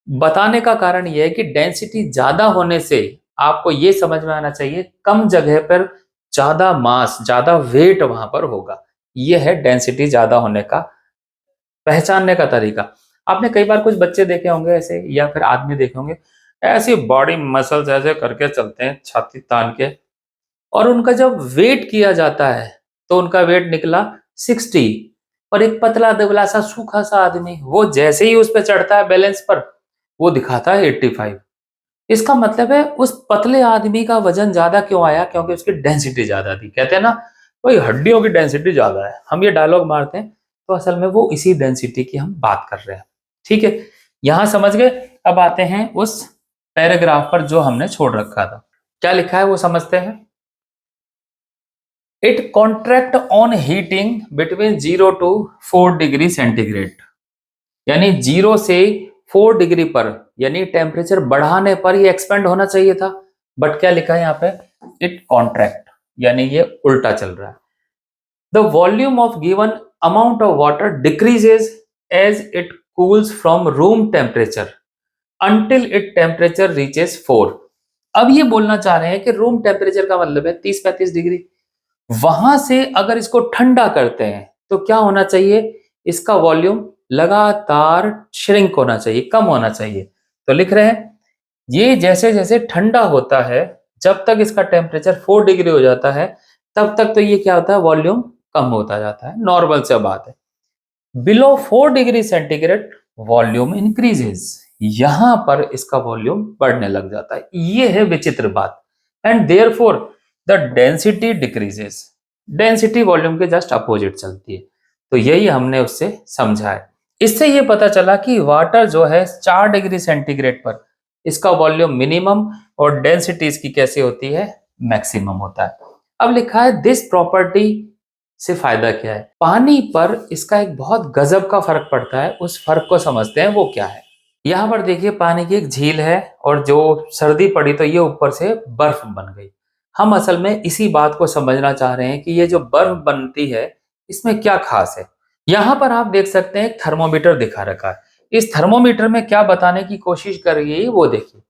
बताने का कारण यह है कि डेंसिटी ज्यादा होने से आपको ये समझ में आना चाहिए कम जगह पर ज्यादा मास, ज्यादा वेट वहां पर होगा। यह है डेंसिटी ज्यादा होने का पहचानने का तरीका। आपने कई बार कुछ बच्चे देखे होंगे ऐसे, या फिर आदमी देखे होंगे, ऐसी बॉडी मसल्स ऐसे करके चलते हैं छाती तान के, और उनका जब वेट किया जाता है तो उनका वेट निकला 60, और एक पतला दुबला सा सूखा सा आदमी वो जैसे ही उस पर चढ़ता है बैलेंस पर, वो दिखाता है 85। इसका मतलब है उस पतले आदमी का वजन ज्यादा क्यों आया? क्योंकि उसकी डेंसिटी ज्यादा थी। कहते हैं ना भाई हड्डियों की डेंसिटी ज्यादा है, हम ये डायलॉग मारते हैं, तो असल में वो इसी डेंसिटी की हम बात कर रहे हैं। ठीक है, यहां समझ गए। अब आते हैं उस पैराग्राफ पर जो हमने छोड़ रखा था। क्या लिखा है वो समझते हैं। It contract on heating between 0 to 4 degree centigrade, यानी 0 से 4 डिग्री पर, यानी टेम्परेचर बढ़ाने पर ये एक्सपेंड होना चाहिए था, बट क्या लिखा है यहाँ पे, इट कॉन्ट्रैक्ट, यानी ये उल्टा चल रहा है। The volume of given amount of water decreases as it cools from room temperature until it temperature reaches 4। अब ये बोलना चाह रहे हैं कि रूम टेम्परेचर का मतलब है 30-35 डिग्री, वहां से अगर इसको ठंडा करते हैं तो क्या होना चाहिए, इसका वॉल्यूम लगातार श्रिंक होना चाहिए, कम होना चाहिए। तो लिख रहे हैं ये जैसे जैसे ठंडा होता है, जब तक इसका टेम्परेचर 4 डिग्री हो जाता है, तब तक तो ये क्या होता है, वॉल्यूम कम होता जाता है, नॉर्मल से बात है। Below 4 degree centigrade volume increases, यहां पर इसका वॉल्यूम बढ़ने लग जाता है। ये है विचित्र बात। And therefore the density decreases, density volume के जस्ट अपोजिट चलती है। तो यही हमने उससे समझा है। इससे ये पता चला कि वाटर जो है 4 डिग्री सेंटीग्रेड पर इसका वॉल्यूम मिनिमम और डेंसिटी इसकी कैसी होती है, मैक्सिमम होता है। अब लिखा है दिस प्रॉपर्टी से फायदा क्या है। पानी पर इसका एक बहुत गजब का फर्क पड़ता है, उस फर्क को समझते हैं वो क्या है। यहाँ पर देखिए पानी की एक झील है, और जो सर्दी पड़ी तो ये ऊपर से बर्फ बन गई। हम असल में इसी बात को समझना चाह रहे हैं कि ये जो बर्फ बनती है इसमें क्या खास है। यहाँ पर आप देख सकते हैं एक थर्मोमीटर दिखा रखा है। इस थर्मोमीटर में क्या बताने की कोशिश कर रही है वो देखिए।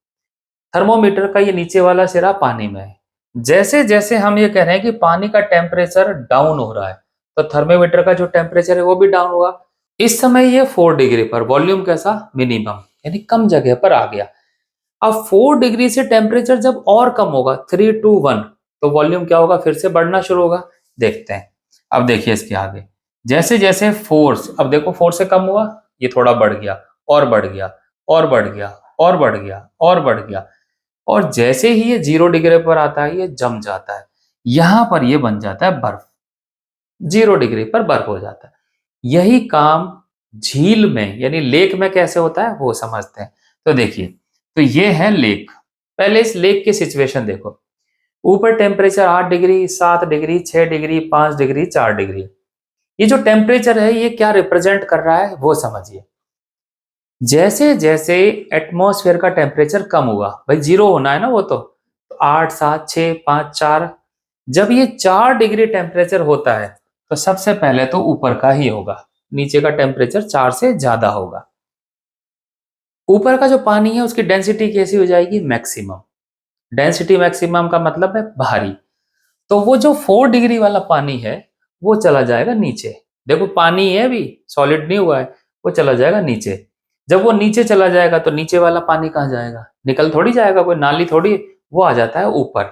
थर्मोमीटर का ये नीचे वाला सिरा पानी में है। जैसे जैसे हम ये कह रहे हैं कि पानी का टेम्परेचर डाउन हो रहा है, तो थर्मोमीटर का जो टेम्परेचर है वो भी डाउन होगा। इस समय ये 4 डिग्री पर, वॉल्यूम कैसा, मिनिमम, यानी कम जगह पर आ गया। अब 4 डिग्री से टेम्परेचर जब और कम होगा 3 to 1, तो वॉल्यूम क्या होगा, फिर से बढ़ना शुरू होगा। देखते हैं। अब देखिए इसके आगे जैसे जैसे फोर्स, अब देखो फोर्स से कम हुआ, ये थोड़ा बढ़ गया और बढ़ गया और बढ़ गया और बढ़ गया और बढ़ गया, और जैसे ही ये 0 डिग्री पर आता है ये जम जाता है, यहां पर ये बन जाता है बर्फ, 0 डिग्री पर बर्फ हो जाता है। यही काम झील में यानी लेक में कैसे होता है वो समझते हैं। तो देखिए, तो ये है लेक। पहले इस लेक की सिचुएशन देखो। ऊपर temperature 8 degree, 7 degree, 6 degree, 5 degree, 4 degree. ये जो टेम्परेचर है ये क्या रिप्रेजेंट कर रहा है वो समझिए। जैसे जैसे एटमॉस्फेयर का टेम्परेचर कम हुआ, भाई जीरो होना है ना वो, तो 8, 7, 6, 5, 4, जब ये 4 डिग्री टेम्परेचर होता है तो सबसे पहले तो ऊपर का ही होगा, नीचे का टेम्परेचर 4 से ज्यादा होगा। ऊपर का जो पानी है उसकी डेंसिटी कैसी हो जाएगी, मैक्सिमम। डेंसिटी मैक्सिमम का मतलब है भारी। तो वो जो 4 डिग्री वाला पानी है वो चला जाएगा नीचे। देखो पानी है अभी, सॉलिड नहीं हुआ है, वो चला जाएगा नीचे। जब वो नीचे चला जाएगा तो नीचे वाला पानी कहाँ जाएगा, निकल थोड़ी जाएगा, कोई नाली थोड़ी, वो आ जाता है ऊपर।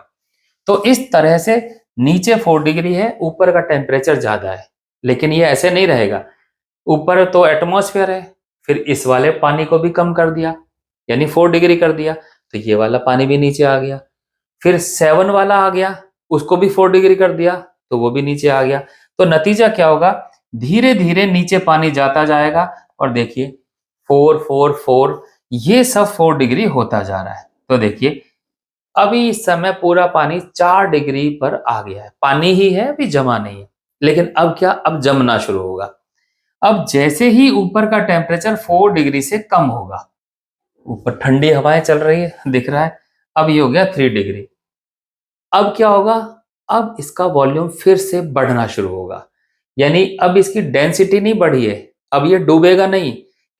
तो इस तरह से नीचे 4 डिग्री है, ऊपर का टेम्परेचर ज्यादा है। लेकिन ये ऐसे नहीं रहेगा, ऊपर तो एटमॉस्फेयर है, फिर इस वाले पानी को भी कम कर दिया, यानी 4 डिग्री कर दिया, तो ये वाला पानी भी नीचे आ गया। फिर 7 वाला आ गया, उसको भी 4 डिग्री कर दिया, तो वो भी नीचे आ गया। तो नतीजा क्या होगा, धीरे धीरे नीचे पानी जाता जाएगा, और देखिए 4, 4, 4, ये सब 4 डिग्री होता जा रहा है। तो देखिए अभी इस समय पूरा पानी 4 डिग्री पर आ गया है। पानी ही है, अभी जमा नहीं है। लेकिन अब क्या, अब जमना शुरू होगा। अब जैसे ही ऊपर का टेम्परेचर 4 डिग्री से कम होगा, ऊपर ठंडी हवाएं चल रही है, दिख रहा है। अब ये हो गया 3 डिग्री। अब क्या होगा, अब इसका वॉल्यूम फिर से बढ़ना शुरू होगा। यानी अब इसकी डेंसिटी नहीं बढ़ी है, अब ये डूबेगा नहीं,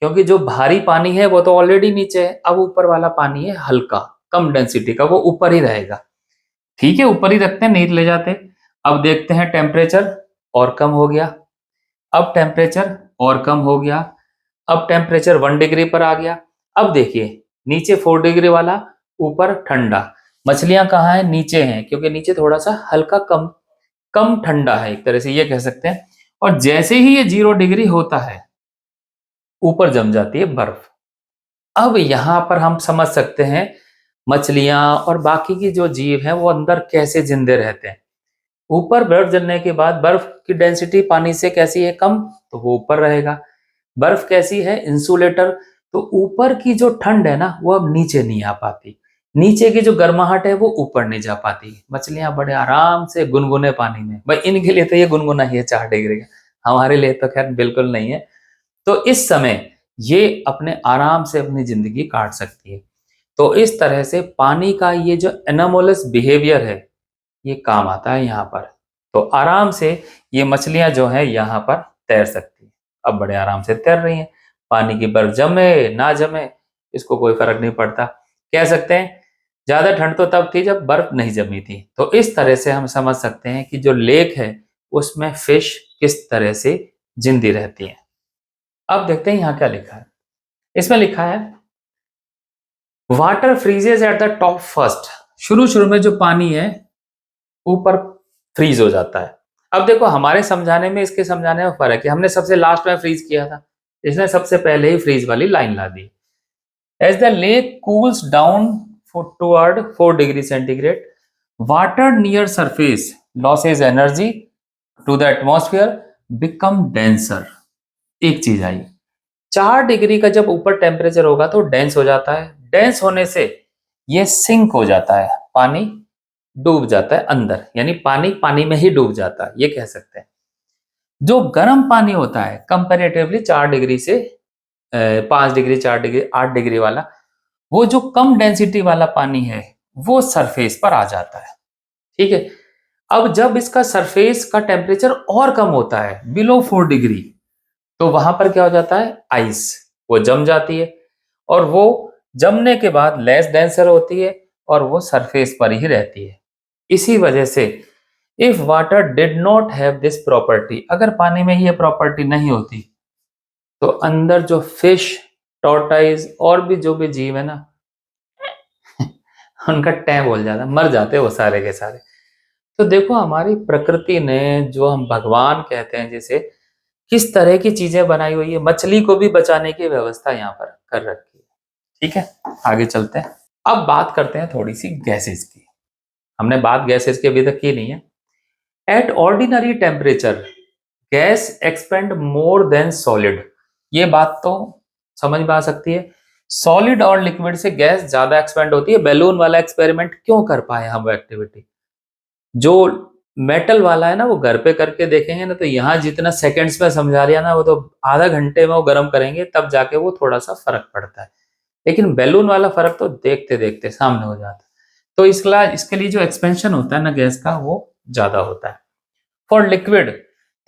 क्योंकि जो भारी पानी है वो तो ऑलरेडी नीचे है। अब ऊपर वाला पानी है हल्का, कम डेंसिटी का, वो ऊपर ही रहेगा। ठीक है, ऊपर ही रखते हैं, नहीं ले जाते। अब देखते हैं टेम्परेचर और कम हो गया। अब टेम्परेचर और कम हो गया। अब टेम्परेचर 1 डिग्री पर आ गया। अब देखिए नीचे 4 डिग्री वाला, ऊपर ठंडा। मछलियां कहाँ हैं, नीचे हैं, क्योंकि नीचे थोड़ा सा हल्का कम कम ठंडा है, एक तरह से ये कह सकते हैं। और जैसे ही ये 0 डिग्री होता है, ऊपर जम जाती है बर्फ। अब यहां पर हम समझ सकते हैं मछलियां और बाकी की जो जीव हैं वो अंदर कैसे जिंदे रहते हैं। ऊपर बर्फ जमने के बाद बर्फ की डेंसिटी पानी से कैसी है, कम, तो वो ऊपर रहेगा। बर्फ कैसी है, इंसुलेटर, तो ऊपर की जो ठंड है ना वो अब नीचे नहीं आ पाती। नीचे की जो गर्माहट है वो ऊपर नहीं जा पाती। मछलियां बड़े आराम से गुनगुने पानी में, भाई इनके लिए तो ये गुनगुना ही है 4 डिग्री का, हमारे लिए तो खैर बिल्कुल नहीं है। तो इस समय ये अपने आराम से अपनी जिंदगी काट सकती है। तो इस तरह से पानी का ये जो एनामोलस बिहेवियर है ये काम आता है यहाँ पर। तो आराम से ये मछलियां जो है यहाँ पर तैर सकती हैं। अब बड़े आराम से तैर रही हैं। पानी की बर्फ जमे ना जमे इसको कोई फर्क नहीं पड़ता। कह सकते हैं ज्यादा ठंड तो तब थी जब बर्फ नहीं जमी थी। तो इस तरह से हम समझ सकते हैं कि जो लेक है उसमें फिश किस तरह से जिंदी रहती है। अब देखते हैं यहाँ क्या लिखा है। इसमें लिखा है water फ्रीजेज at the top first. शुरू शुरू में जो पानी है ऊपर फ्रीज हो जाता है। अब देखो हमारे समझाने में इसके समझाने में फर्क है। हमने सबसे लास्ट में फ्रीज किया था, इसने सबसे पहले ही फ्रीज वाली लाइन ला दी। As the lake cools down toward 4 degree centigrade, water near surface loses energy to the atmosphere, become denser. एक चीज आई, 4 डिग्री का जब ऊपर टेम्परेचर होगा तो डेंस हो जाता है। डेंस होने से ये सिंक हो जाता है, पानी डूब जाता है अंदर, यानी पानी पानी में ही डूब जाता है, ये कह सकते हैं। जो गर्म पानी होता है कंपैरेटिवली 4 डिग्री से 5 डिग्री 4 डिग्री 8 डिग्री वाला, वो जो कम डेंसिटी वाला पानी है वो सरफेस पर आ जाता है। ठीक है, अब जब इसका सरफेस का टेम्परेचर और कम होता है बिलो 4 डिग्री, तो वहां पर क्या हो जाता है, आइस वो जम जाती है। और वो जमने के बाद लेस डेंसर होती है और वो सरफेस पर ही रहती है। इसी वजह से if water did not have this property, अगर पानी में ये प्रॉपर्टी नहीं होती तो अंदर जो फिश, टॉर्टाइज और भी जो भी जीव है ना उनका टैं बोल जाता, मर जाते वो सारे के सारे। तो देखो हमारी प्रकृति ने, जो हम भगवान कहते हैं जिसे, किस तरह की चीजें बनाई हुई है। मछली को भी बचाने की व्यवस्था यहाँ पर कर रखी है। ठीक है, आगे चलते हैं। अब बात करते हैं थोड़ी सी गैसेस की। हमने बात गैसेस की अभी तक की नहीं है। At ordinary temperature gas expand more than solid. ये बात तो समझ में आ सकती है, सॉलिड और लिक्विड से गैस ज्यादा एक्सपेंड होती है। बैलून वाला एक्सपेरिमेंट क्यों कर पाए हम वो एक्टिविटी, जो मेटल वाला है ना वो घर पे करके देखेंगे ना, तो यहाँ जितना सेकंड्स में समझा रहा ना, वो तो आधा घंटे में वो गर्म करेंगे तब जाके वो थोड़ा सा फर्क पड़ता है। लेकिन बैलून वाला फर्क तो देखते देखते सामने हो जाता है। तो इसके लिए जो एक्सपेंशन होता है ना गैस का, वो ज्यादा होता है। फॉर लिक्विड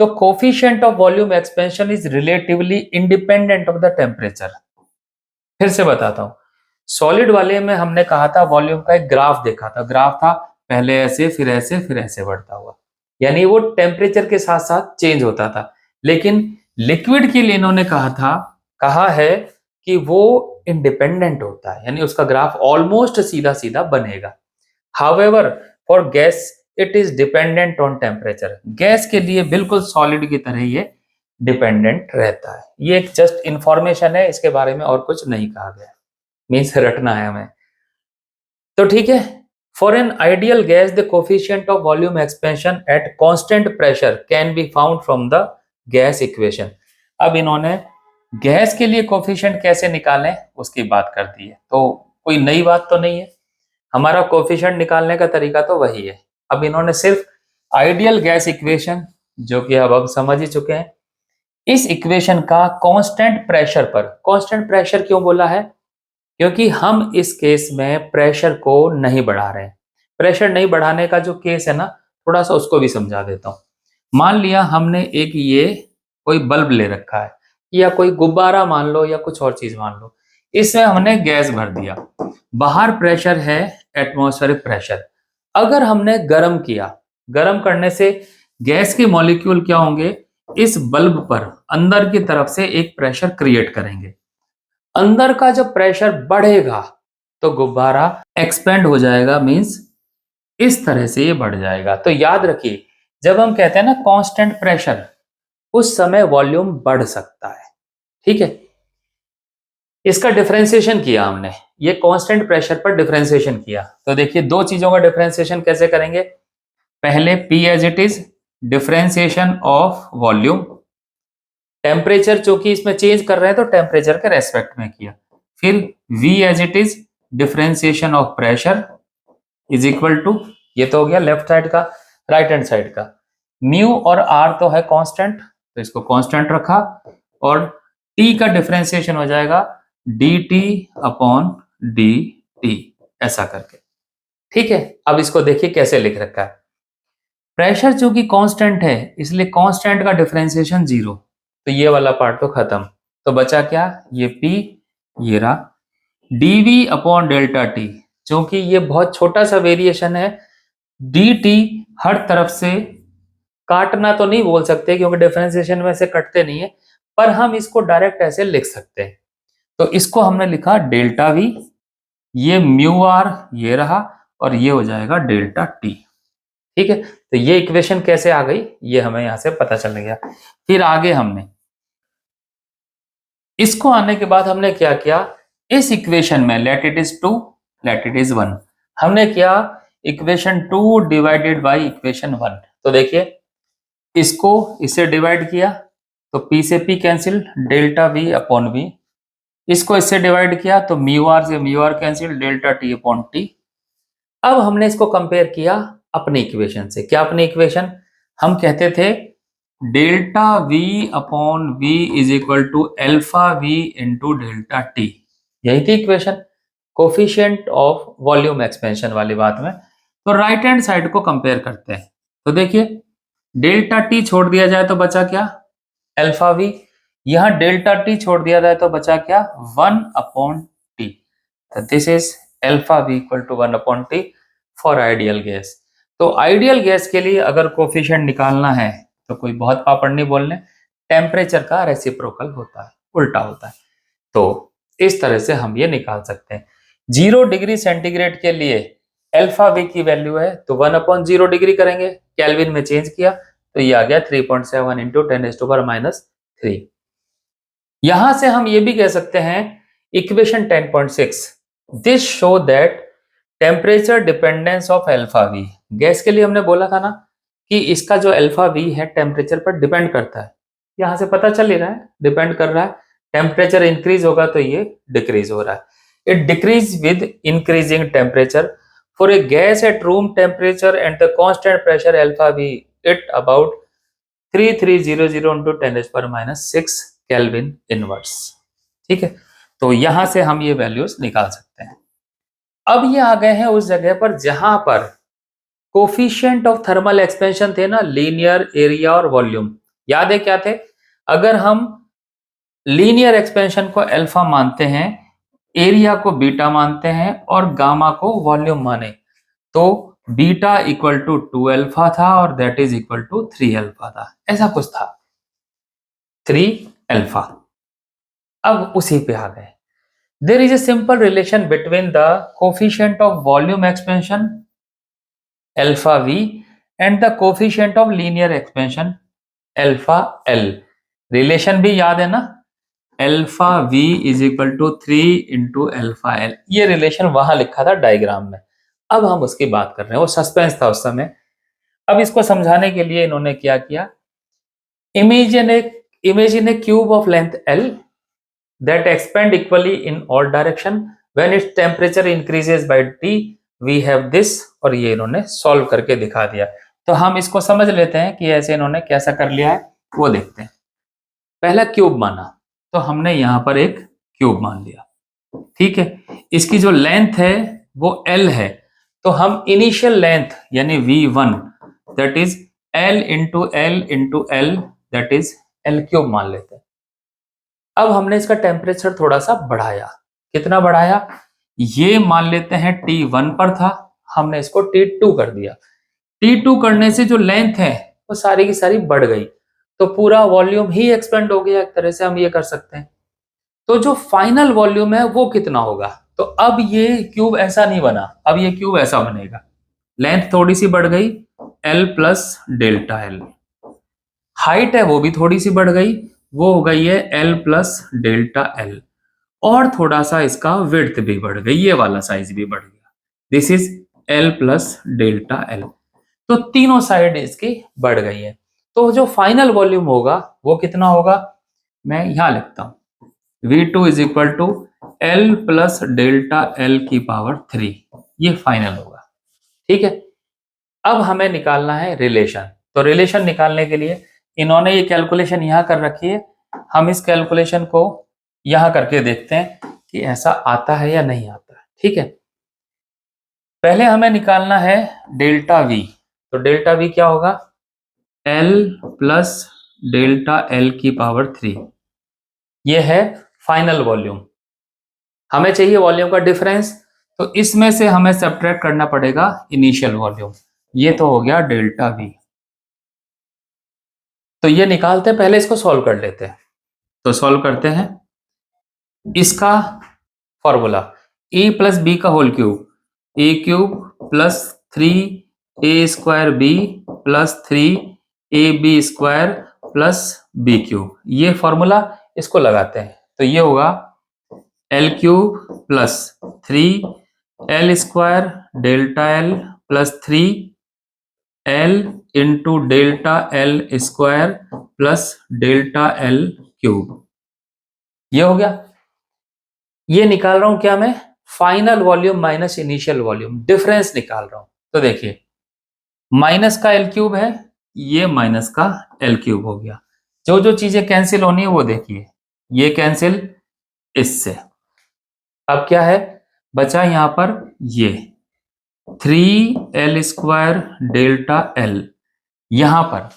तो coefficient of volume expansion is relatively independent of the temperature. फिर से बताता हूँ, सॉलिड वाले में हमने कहा था वॉल्यूम का एक ग्राफ देखा था, ग्राफ था पहले ऐसे फिर ऐसे फिर ऐसे बढ़ता हुआ, यानी वो टेम्परेचर के साथ साथ चेंज होता था। लेकिन लिक्विड के लिए इन्होंने कहा है कि वो इंडिपेंडेंट होता है, यानी उसका ग्राफ ऑलमोस्ट सीधा सीधा बनेगा। However for gas it is dependent on temperature. Gas के लिए बिल्कुल सॉलिड की तरह ये डिपेंडेंट रहता है। ये एक जस्ट इंफॉर्मेशन है, इसके बारे में और कुछ नहीं कहा गया, मीन्स रटना है हमें। तो ठीक है, for an ideal gas the coefficient of volume expansion at constant pressure can be found from the gas equation. अब इन्होंने गैस के लिए कोफिशिएंट कैसे निकालें उसकी बात कर दी है, तो कोई नई बात तो नहीं है, हमारा कोफिशिएंट निकालने का तरीका तो वही है। अब इन्होंने सिर्फ आइडियल गैस इक्वेशन, जो कि अब हम समझ ही चुके हैं, इस इक्वेशन का कांस्टेंट प्रेशर पर, कांस्टेंट प्रेशर क्यों बोला है, क्योंकि हम इस केस में प्रेशर को नहीं बढ़ा रहे हैं। प्रेशर नहीं बढ़ाने का जो केस है ना, थोड़ा सा उसको भी समझा देता हूं। मान लिया हमने एक ये कोई बल्ब ले रखा है, या कोई गुब्बारा मान लो, या कुछ और चीज मान लो, इसमें हमने गैस भर दिया, बाहर प्रेशर है एटमॉस्फेरिक प्रेशर। अगर हमने गर्म किया, गर्म करने से गैस के मॉलिक्यूल क्या होंगे, इस बल्ब पर अंदर की तरफ से एक प्रेशर क्रिएट करेंगे। अंदर का जब प्रेशर बढ़ेगा तो गुब्बारा एक्सपेंड हो जाएगा, मींस इस तरह से ये बढ़ जाएगा। तो याद रखिए, जब हम कहते हैं ना कांस्टेंट प्रेशर, उस समय वॉल्यूम बढ़ सकता है। ठीक है, इसका डिफरेंशिएशन किया हमने, ये कांस्टेंट प्रेशर पर डिफरेंशिएशन किया। तो देखिए दो चीजों का डिफरेंशिएशन कैसे करेंगे, पहले P as it is differentiation of volume, temperature चूंकि इसमें चेंज कर रहे हैं तो टेम्परेचर के रेस्पेक्ट में किया। फिर V as it is differentiation of pressure is equal to, ये तो हो गया लेफ्ट साइड का, राइट हैंड साइड का म्यू और R तो है कांस्टेंट, तो इसको कांस्टेंट रखा, और T का डिफरेंशिएशन हो जाएगा dt अपॉन dt, ऐसा करके। ठीक है, अब इसको देखिए कैसे लिख रखा है, प्रेशर चूंकि कांस्टेंट है इसलिए कांस्टेंट का डिफरेंशिएशन 0, तो ये वाला पार्ट तो खत्म, तो बचा क्या, ये P, ये रहा dV अपॉन डेल्टा T, क्योंकि ये बहुत छोटा सा वेरिएशन है, dt हर तरफ से काटना तो नहीं बोल सकते क्योंकि डिफरेंशिएशन में से कटते नहीं है, पर हम इसको डायरेक्ट ऐसे लिख सकते हैं। तो इसको हमने लिखा डेल्टा V, ये म्यू आर ये रहा, और ये हो जाएगा डेल्टा T। ठीक है, तो ये इक्वेशन कैसे आ गई ये हमें यहां से पता चल गया। फिर आगे हमने इसको आने के बाद हमने क्या किया, इस इक्वेशन में let it is 2 let it is 1, हमने किया इक्वेशन 2 डिवाइडेड बाय इक्वेशन 1। तो देखिए इसको इससे डिवाइड किया तो P से P cancel, delta V upon V, इसको इससे डिवाइड किया तो म्यू आर से mu R cancel, delta T upon T। अब हमने इसको कंपेयर किया अपनी इक्वेशन से, क्या अपनी इक्वेशन, हम कहते थे delta V upon V is equal to alpha V into delta T, यही थी equation, coefficient of volume expansion वाली बात में। तो राइट हैंड साइड को कंपेयर करते हैं, तो देखिए डेल्टा T छोड़ दिया जाए तो बचा क्या, एल्फा V, यहां डेल्टा T छोड़ दिया जाए तो बचा क्या, 1 upon T, this is alpha V equal to 1 upon T for ideal gas. तो आइडियल गैस के लिए अगर कोफिशिएंट निकालना है तो कोई बहुत पापड़ नहीं बोलने, टेम्परेचर का रेसिप्रोकल होता है, उल्टा होता है। तो इस तरह से हम ये निकाल सकते हैं। 0 डिग्री सेंटीग्रेड के लिए अल्फा V की वैल्यू है तो 1 अपॉन 0 डिग्री करेंगे, केल्विन में चेंज किया तो ये आ गया 3.7 इंटू 10⁻³ यहां से हम ये भी कह सकते हैं equation 10.6, this show that temperature dependence of alpha V, gas के लिए हमने बोला था ना कि इसका जो अल्फा V है टेम्परेचर पर डिपेंड करता है, यहां से पता चल ही रहा है डिपेंड कर रहा है, टेम्परेचर इंक्रीज होगा तो ये डिक्रीज हो रहा है, it decrease with increasing temperature for a gas at room temperature and the constant pressure alpha V it about 3300 into 10⁻⁶ kelvin inverse. ठीक है, तो यहां से हम ये वैल्यूज निकाल सकते हैं। अब ये आ गए हैं उस जगह पर जहां पर कोफिशिएंट ऑफ थर्मल एक्सपेंशन थे ना, लीनियर, एरिया और वॉल्यूम, याद है क्या थे, अगर हम लीनियर एक्सपेंशन को अल्फा मानते हैं, एरिया को बीटा मानते हैं और गामा को वॉल्यूम माने, तो बीटा इक्वल टू 2 अल्फा था और that is equal to 3 alpha था, ऐसा कुछ था 3 अल्फा। अब उसी पे आ गए, there is a simple relation between the coefficient of volume expansion alpha V and the coefficient of linear expansion alpha L। Relation भी याद है ना, alpha V is equal to 3 into alpha L, ये relation वहां लिखा था diagram में। अब हम उसकी बात कर रहे हैं, वो सस्पेंस था उस समय। अब इसको समझाने के लिए इन्होंने क्या किया, imagine A cube of length L that expand equally in all direction when its temperature increases by T we have this। और ये इन्होंने सॉल्व करके दिखा दिया। तो हम इसको समझ लेते हैं कि ऐसे इन्होंने कैसा कर लिया है, वो देखते हैं। पहला क्यूब माना, तो हमने यहां पर एक क्यूब मान लिया, ठीक है। इसकी जो लेंथ है वो L है, तो हम इनिशियल लेंथ यानी V1 that is L into L that is L cube मान लेते हैं। अब हमने इसका टेम्परेचर थोड़ा सा बढ़ाया, कितना बढ़ाया, ये मान लेते हैं T1 पर था, हमने इसको T2 कर दिया। T2 करने से जो लेंथ है वो सारी की सारी बढ़ गई, तो पूरा वॉल्यूम ही एक्सपेंड हो गया, एक तरह से हम ये कर सकते हैं। तो जो फाइनल वॉल्यूम है वो कितना होगा, तो अब ये क्यूब ऐसा नहीं बना, अब ये क्यूब ऐसा बनेगा। लेंथ थोड़ी सी बढ़ गई, L plus delta L। Height है वो भी थोड़ी सी बढ़ गई, वो हो गई है L प्लस डेल्टा L। और थोड़ा सा इसका विड्थ भी बढ़ गई, ये वाला साइज भी बढ़ गया, this is L plus delta L। तो तीनों साइड इसकी बढ़ गई है। तो जो फाइनल वॉल्यूम होगा वो कितना होगा, मैं यहां लिखता हूं, V2 is equal to L plus delta L की पावर 3, ये फाइनल होगा, ठीक है। अब हमें निकालना है रिलेशन। तो रिलेशन निकालने के लिए इन्होंने ये कैलकुलेशन यहां कर रखी है, हम इस कैलकुलेशन को यहां करके देखते हैं कि ऐसा आता है या नहीं आता है, ठीक है। पहले हमें निकालना है डेल्टा V। तो डेल्टा V क्या होगा, L प्लस डेल्टा L की पावर 3, ये है फाइनल वॉल्यूम। हमें चाहिए वॉल्यूम का डिफरेंस, तो इसमें से हमें सब्ट्रैक्ट करना पड़ेगा इनिशियल वॉल्यूम, ये तो हो गया डेल्टा V। तो ये निकालते हैं, पहले इसको सॉल्व कर लेते हैं। तो सॉल्व करते हैं, इसका फॉर्मूला ए प्लस बी का whole cube, A cube plus 3a² b plus 3ab² plus b cube, ये फॉर्मूला, इसको लगाते हैं। तो ये होगा L cube plus 3L² delta L plus 3L into delta L² plus delta L cube, ये हो गया। ये निकाल रहा हूं क्या मैं, final volume minus initial volume, difference निकाल रहा हूं। तो देखिए माइनस का L क्यूब है, ये माइनस का L क्यूब हो गया। जो जो चीजें कैंसिल होनी है वो देखिए, ये कैंसिल इससे, अब क्या है बचा यहां पर, ये 3L² डेल्टा L। यहां पर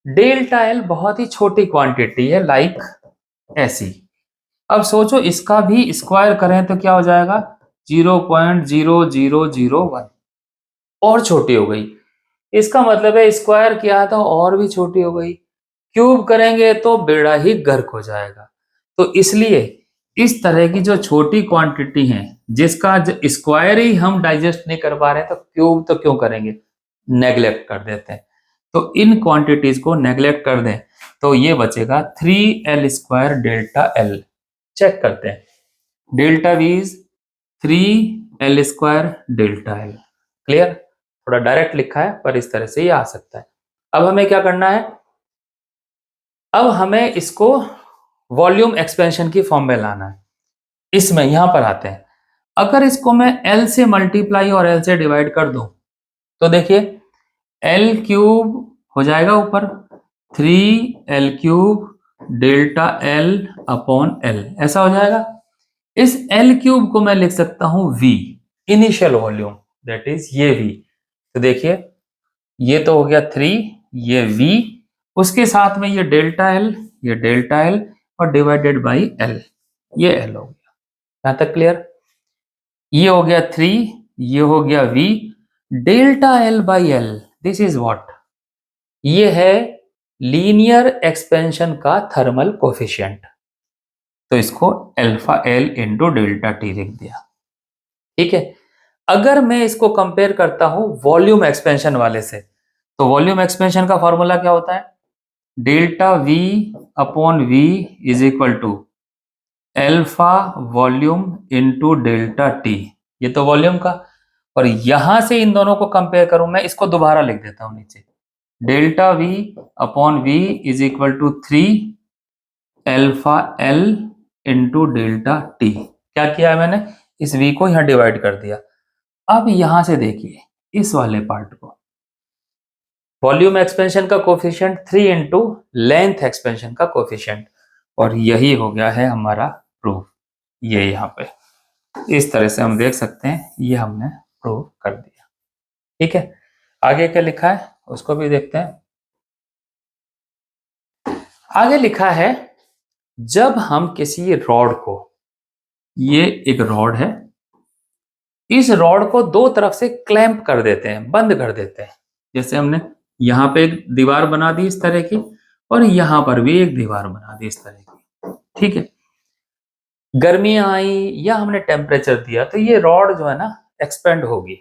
डेल्टा L बहुत ही छोटी क्वांटिटी है, लाइक ऐसी। अब सोचो इसका भी स्क्वायर करें तो क्या हो जाएगा, 0.0001, और छोटी हो गई। इसका मतलब है स्क्वायर किया था और भी छोटी हो गई, क्यूब करेंगे तो बेड़ा ही गर्क हो जाएगा। तो इसलिए इस तरह की जो छोटी क्वांटिटी है जिसका स्क्वायर ही हम डाइजेस्ट नहीं कर पा रहे, तो क्यूब तो क्यों करेंगे, नेग्लेक्ट कर देते हैं। तो इन क्वांटिटीज को नेग्लेक्ट कर दें तो ये बचेगा 3L² डेल्टा L। चेक करते हैं, delta V is 3L² delta L। Clear, थोड़ा डायरेक्ट लिखा है पर इस तरह से ये आ सकता है। अब हमें क्या करना है, अब हमें इसको वॉल्यूम एक्सपेंशन की फॉर्म में लाना है। इसमें यहां पर आते हैं, अगर इसको मैं L से मल्टीप्लाई और L से डिवाइड कर दूं तो देखिए L क्यूब हो जाएगा ऊपर, 3L cube delta L upon L, ऐसा हो जाएगा। इस L क्यूब को मैं लिख सकता हूं V, initial volume that is ये V। तो देखिए ये तो हो गया 3, ये V, उसके साथ में ये डेल्टा L, ये डेल्टा L और डिवाइडेड बाई L, ये L हो गया। यहां तक क्लियर, ये हो गया 3, ये हो गया V, delta L by L, this is what, ये है लीनियर एक्सपेंशन का थर्मल कोफिशिएंट। तो इसको alpha L into delta T लिख दिया, ठीक है। अगर मैं इसको कंपेयर करता हूं वॉल्यूम एक्सपेंशन वाले से, तो वॉल्यूम एक्सपेंशन का फॉर्मूला क्या होता है, delta V upon V is equal to alpha volume into delta T, ये तो वॉल्यूम का। और यहां से इन दोनों को कंपेयर करूं, मैं इसको दोबारा लिख देता हूं नीचे, delta V upon V is equal to 3 alpha L into delta T. क्या किया है मैंने, इस v को यहाँ डिवाइड कर दिया। अब यहां से देखिए इस वाले पार्ट को, वॉल्यूम एक्सपेंशन का कोफिशिएंट 3 इंटू लेंथ एक्सपेंशन का कोफिशिएंट, और यही हो गया है हमारा प्रूफ। ये यहाँ पे इस तरह से हम देख सकते हैं, ये हमने प्रूव कर दिया। ठीक है, आगे क्या लिखा है उसको भी देखते हैं। आगे लिखा है, जब हम किसी रॉड को, ये एक रॉड है, इस रॉड को दो तरफ से क्लैंप कर देते हैं, बंद कर देते हैं। जैसे हमने यहां पे एक दीवार बना दी इस तरह की, और यहां पर भी एक दीवार बना दी इस तरह की। ठीक है, गर्मियां आई या हमने टेम्परेचर दिया तो ये रॉड जो है ना एक्सपेंड होगी।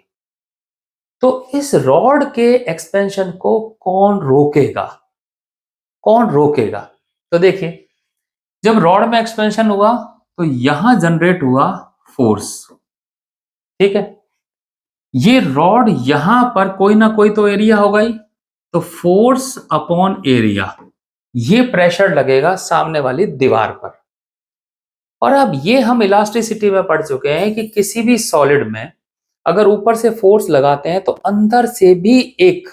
तो इस रॉड के एक्सपेंशन को कौन रोकेगा, कौन रोकेगा? तो देखिए, जब रॉड में एक्सपेंशन हुआ तो यहां जनरेट हुआ फोर्स। ठीक है, ये रॉड यहां पर कोई ना कोई तो एरिया होगा ही, तो फोर्स अपॉन एरिया, ये प्रेशर लगेगा सामने वाली दीवार पर। और अब ये हम इलास्टिसिटी में पढ़ चुके हैं कि किसी भी सॉलिड में अगर ऊपर से फोर्स लगाते हैं तो अंदर से भी एक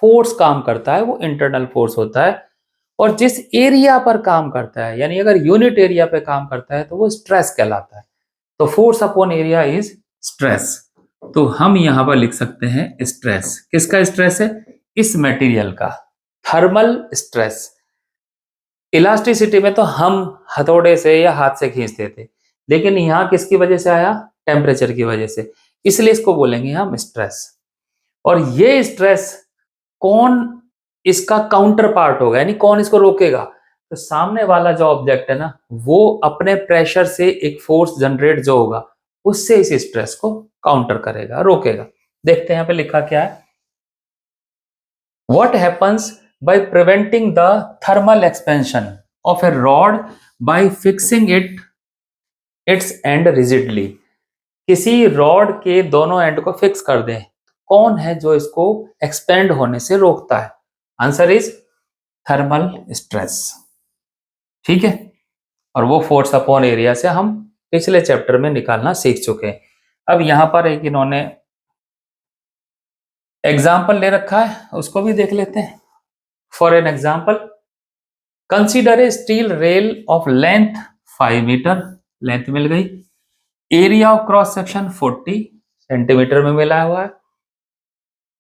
फोर्स काम करता है, वो इंटरनल फोर्स होता है। और जिस एरिया पर काम करता है, यानी अगर यूनिट एरिया पे काम करता है तो वो स्ट्रेस कहलाता है। तो force upon area is stress. तो हम यहां पर लिख सकते हैं स्ट्रेस। किसका स्ट्रेस है? इस मटेरियल का थर्मल स्ट्रेस। इलास्टिसिटी में तो हम हथौड़े से या हाथ से खींचते थे, लेकिन यहां किसकी वजह से आया? टेम्परेचर की वजह से, इसलिए इसको बोलेंगे हम स्ट्रेस। और ये स्ट्रेस कौन इसका काउंटर पार्ट होगा, यानी कौन इसको रोकेगा? तो सामने वाला जो ऑब्जेक्ट है ना, वो अपने प्रेशर से एक फोर्स जनरेट जो होगा उससे इस स्ट्रेस को काउंटर करेगा, रोकेगा। देखते हैं यहाँ पे लिखा क्या है। What happens by preventing the thermal expansion of a rod by fixing its end rigidly? किसी रॉड के दोनों एंड को फिक्स कर दें, कौन है जो इसको एक्सपेंड होने से रोकता है? Answer is thermal stress. ठीक है, और वो फोर्स अपॉन एरिया से हम पिछले चैप्टर में निकालना सीख चुके हैं। अब यहां पर एक इन्होंने एग्जाम्पल ले रखा है, उसको भी देख लेते हैं। For an example, consider a steel rail of length 5 metre, length मिल गई, area of cross section 40 centimetre में मिला हुआ है।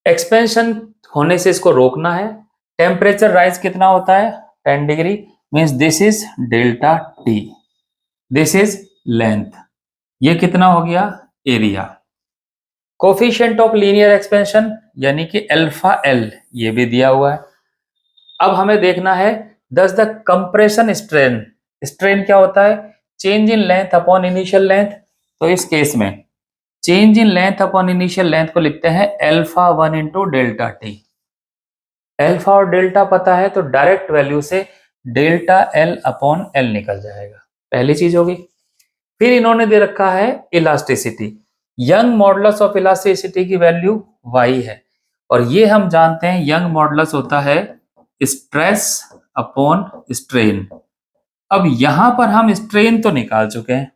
एक्सपेंशन होने से इसको रोकना है। टेम्परेचर राइज कितना होता है? 10 degree, means this is delta T, this is length, ये कितना हो गया? Area. Coefficient of linear expansion यानी कि अल्फा एल, ये भी दिया हुआ है। अब हमें देखना है दस द कंप्रेशन स्ट्रेन, स्ट्रेन क्या होता है? Change in length upon initial length. तो इस केस में change in length upon initial length को लिखते हैं alpha 1 into delta T. Alpha और डेल्टा पता है तो डायरेक्ट वैल्यू से डेल्टा एल अपॉन एल निकल जाएगा, पहली चीज होगी। फिर इन्होंने दे रखा है elasticity, young modulus of elasticity की वैल्यू y है, और ये हम जानते हैं यंग मॉडुलस होता है स्ट्रेस अपॉन स्ट्रेन। अब यहां पर हम स्ट्रेन तो निकाल चुके हैं,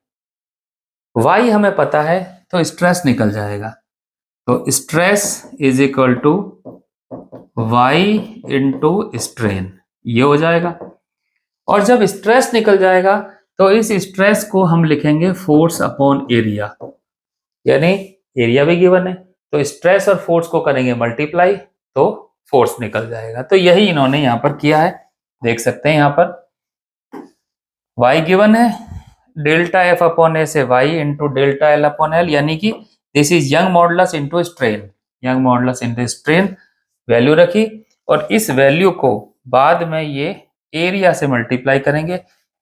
y हमें पता है तो स्ट्रेस निकल जाएगा। तो stress is equal to y into strain, ये हो जाएगा। और जब स्ट्रेस निकल जाएगा तो इस स्ट्रेस को हम लिखेंगे फोर्स अपॉन एरिया, यानी एरिया भी गिवन है तो स्ट्रेस और फोर्स को करेंगे मल्टीप्लाई तो फोर्स निकल जाएगा। तो यही इन्होंने यहां पर किया है, देख सकते हैं यहां पर y गिवन है, डेल्टा एफ अपॉन ए से y into delta L upon L, यानी कि this is young modulus into strain, young modulus into strain value रखी, और इस वैल्यू को बाद में ये एरिया से मल्टीप्लाई करेंगे,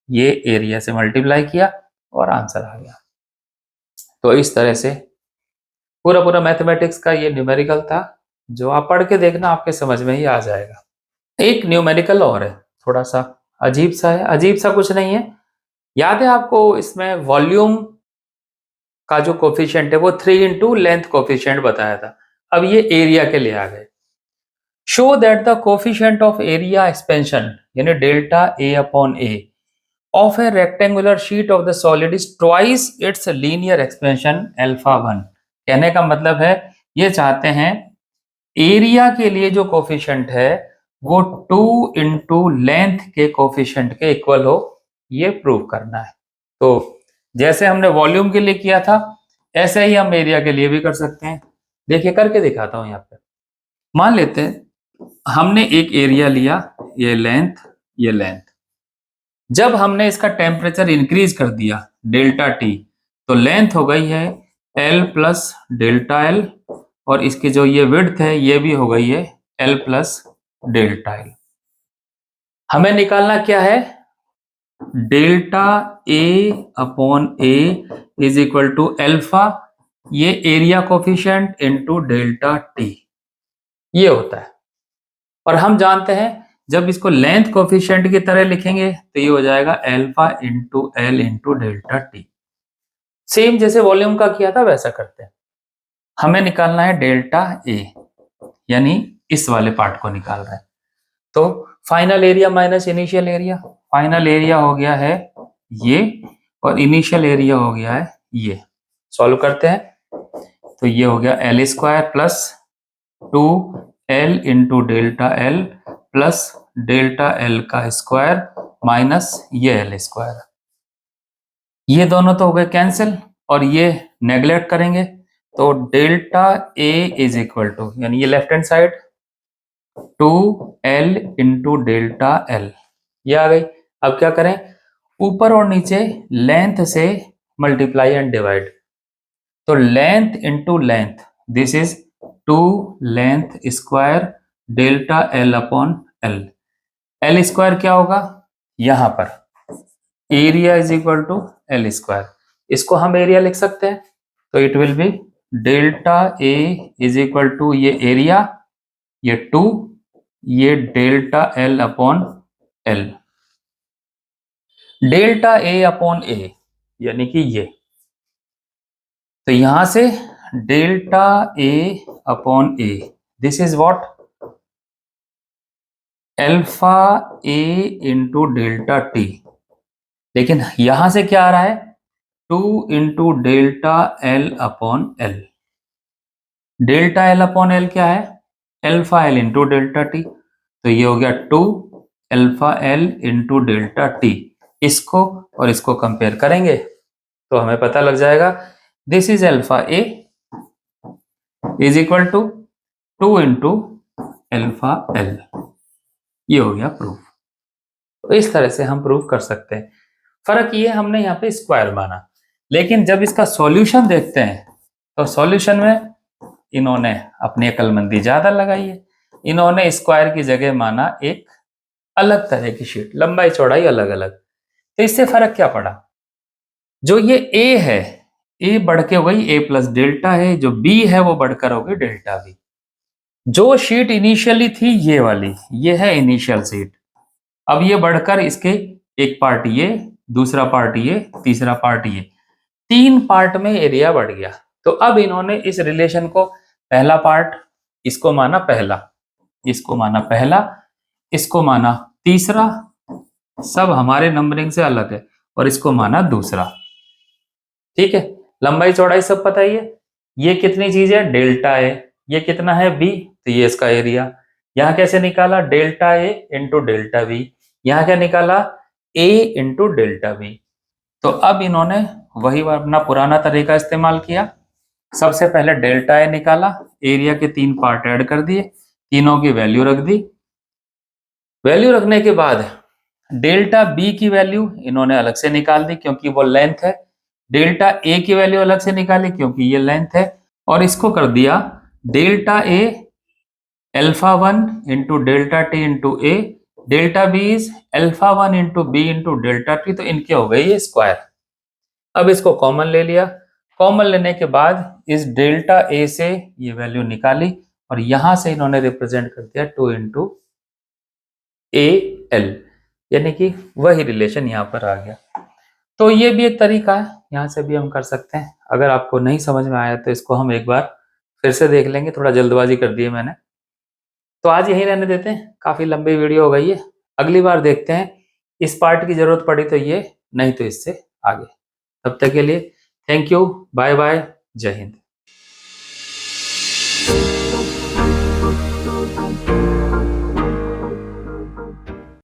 ये एरिया से मल्टीप्लाई किया और आंसर आ गया। तो इस तरह से पूरा मैथमेटिक्स का ये न्यूमेरिकल था, जो आप पढ़ के देखना आपके समझ में ही आ जाएगा। एक न्यूमेरिकल और है, थोड़ा सा अजीब सा है, अजीब सा कुछ नहीं है। याद है आपको इसमें वॉल्यूम का जो कोफिशिएंट है वो 3 इंटू लेंथ कोफिशिएंट बताया था, अब ये एरिया के लिए आ गए। Show that the coefficient of area expansion यानी delta A upon A of a rectangular sheet of the solid is twice its linear expansion alpha 1। कहने का मतलब है ये चाहते हैं एरिया के लिए जो कोफिशिएंट है वो 2 इंटू लेंथ के कोफिशिएंट के इक्वल हो, ये प्रूव करना है। तो जैसे हमने वॉल्यूम के लिए किया था ऐसे ही हम एरिया के लिए भी कर सकते हैं। देखिए करके दिखाता हूं। यहाँ पे मान लेते हैं हमने एक एरिया लिया, ये लेंथ। जब हमने इसका टेम्परेचर इंक्रीज कर दिया डेल्टा टी, तो लेंथ हो गई है एल प्लस डेल्टा एल, और इसकी जो ये विड्थ है ये भी हो गई है एल प्लस डेल्टा एल। हमें निकालना क्या है, delta A upon A is equal to alpha, ये area coefficient into delta T, ये होता है। और हम जानते हैं जब इसको लेंथ कोफिशिएंट की तरह लिखेंगे तो ये हो जाएगा alpha into L into delta T. Same जैसे वॉल्यूम का किया था वैसा करते हैं। हमें निकालना है डेल्टा ए, यानी इस वाले पार्ट को निकाल रहे हैं। तो final area minus initial area, final area हो गया है ये और इनिशियल एरिया हो गया है ये। सॉल्व करते हैं तो ये हो गया L square plus 2l into delta L plus delta L का स्क्वायर माइनस ये एल स्क्वायर। ये दोनों तो हो गए कैंसिल और ये नेग्लेक्ट करेंगे तो delta A is equal to, यानी ये left hand side 2l into delta L, ये आ गई। अब क्या करें, ऊपर और नीचे लेंथ से मल्टीप्लाई एंड डिवाइड। तो length into length, this is 2 length square delta L upon L. L square क्या होगा, यहां पर area is equal to L square, इसको हम एरिया लिख सकते हैं। तो it will be delta A is equal to ये एरिया, ये 2, ये delta L upon L. Delta A upon A यानी कि ये, तो यहां से delta A upon A, this is what, alpha A into delta T. लेकिन यहां से क्या आ रहा है, 2 into delta L upon L. Delta L upon L क्या है, alpha L into delta T. तो ये हो गया 2 alpha L into delta T. इसको और इसको कंपेयर करेंगे तो हमें पता लग जाएगा this is alpha A is equal to 2 into alpha L. ये हो गया प्रूफ। तो इस तरह से हम प्रूफ कर सकते हैं। फर्क ये हमने यहाँ पे स्क्वायर माना, लेकिन जब इसका सॉल्यूशन देखते हैं तो सॉल्यूशन में इन्होंने अपनी अक्लमंदी ज्यादा लगाई है। इन्होंने स्क्वायर की जगह माना एक अलग तरह की शीट, लंबाई चौड़ाई अलग अलग। तो इससे फर्क क्या पड़ा, जो ये ए है, ए बढ़ के वही ए प्लस डेल्टा है, जो बी है वो बढ़कर होगी डेल्टा बी। जो शीट इनिशियली थी ये वाली, ये है इनिशियल शीट, अब ये बढ़कर इसके एक पार्ट ये, दूसरा पार्ट ये, तीसरा पार्ट ये, 3 पार्ट में एरिया बढ़ गया। तो अब इन्होंने इस रिलेशन को, पहला पार्ट इसको माना पहला, इसको माना पहला, इसको माना तीसरा, सब हमारे नंबरिंग से अलग है, और इसको माना दूसरा। ठीक है, लंबाई चौड़ाई सब पता ही है। ये कितनी चीज है, डेल्टा ए, ये कितना है बी, तो ये इसका एरिया। यहां कैसे निकाला, delta A into delta B. यहां क्या निकाला, ए इंटू डेल्टा बी। तो अब इन्होंने वही अपना पुराना तरीका इस्तेमाल किया। सबसे पहले डेल्टा ए निकाला, एरिया के 3 पार्ट ऐड कर दिए, तीनों की वैल्यू रख दी। वैल्यू रखने के बाद डेल्टा बी की वैल्यू इन्होंने अलग से निकाल दी क्योंकि वो लेंथ है। डेल्टा ए की वैल्यू अलग से निकाली क्योंकि ये लेंथ है, और इसको कर दिया delta A alpha 1 into delta T into A, delta B is alpha 1 into B into delta T. तो इनके हो गए ये स्क्वायर। अब इसको कॉमन ले लिया, कॉमन लेने के बाद इस डेल्टा ए से ये वैल्यू निकाली और यहां से इन्होंने रिप्रेजेंट कर दिया 2 इंटू ए एल, यानी कि वही रिलेशन यहां पर आ गया। तो ये भी एक तरीका है, यहाँ से भी हम कर सकते हैं। अगर आपको नहीं समझ में आया तो इसको हम एक बार फिर से देख लेंगे, थोड़ा जल्दबाजी कर दी है मैंने। तो आज यही रहने देते हैं, काफी लंबी वीडियो हो गई है। अगली बार देखते हैं इस पार्ट की जरूरत पड़ी तो ये, नहीं तो इससे आगे। तब तक के लिए थैंक यू, बाय बाय, जय हिंद।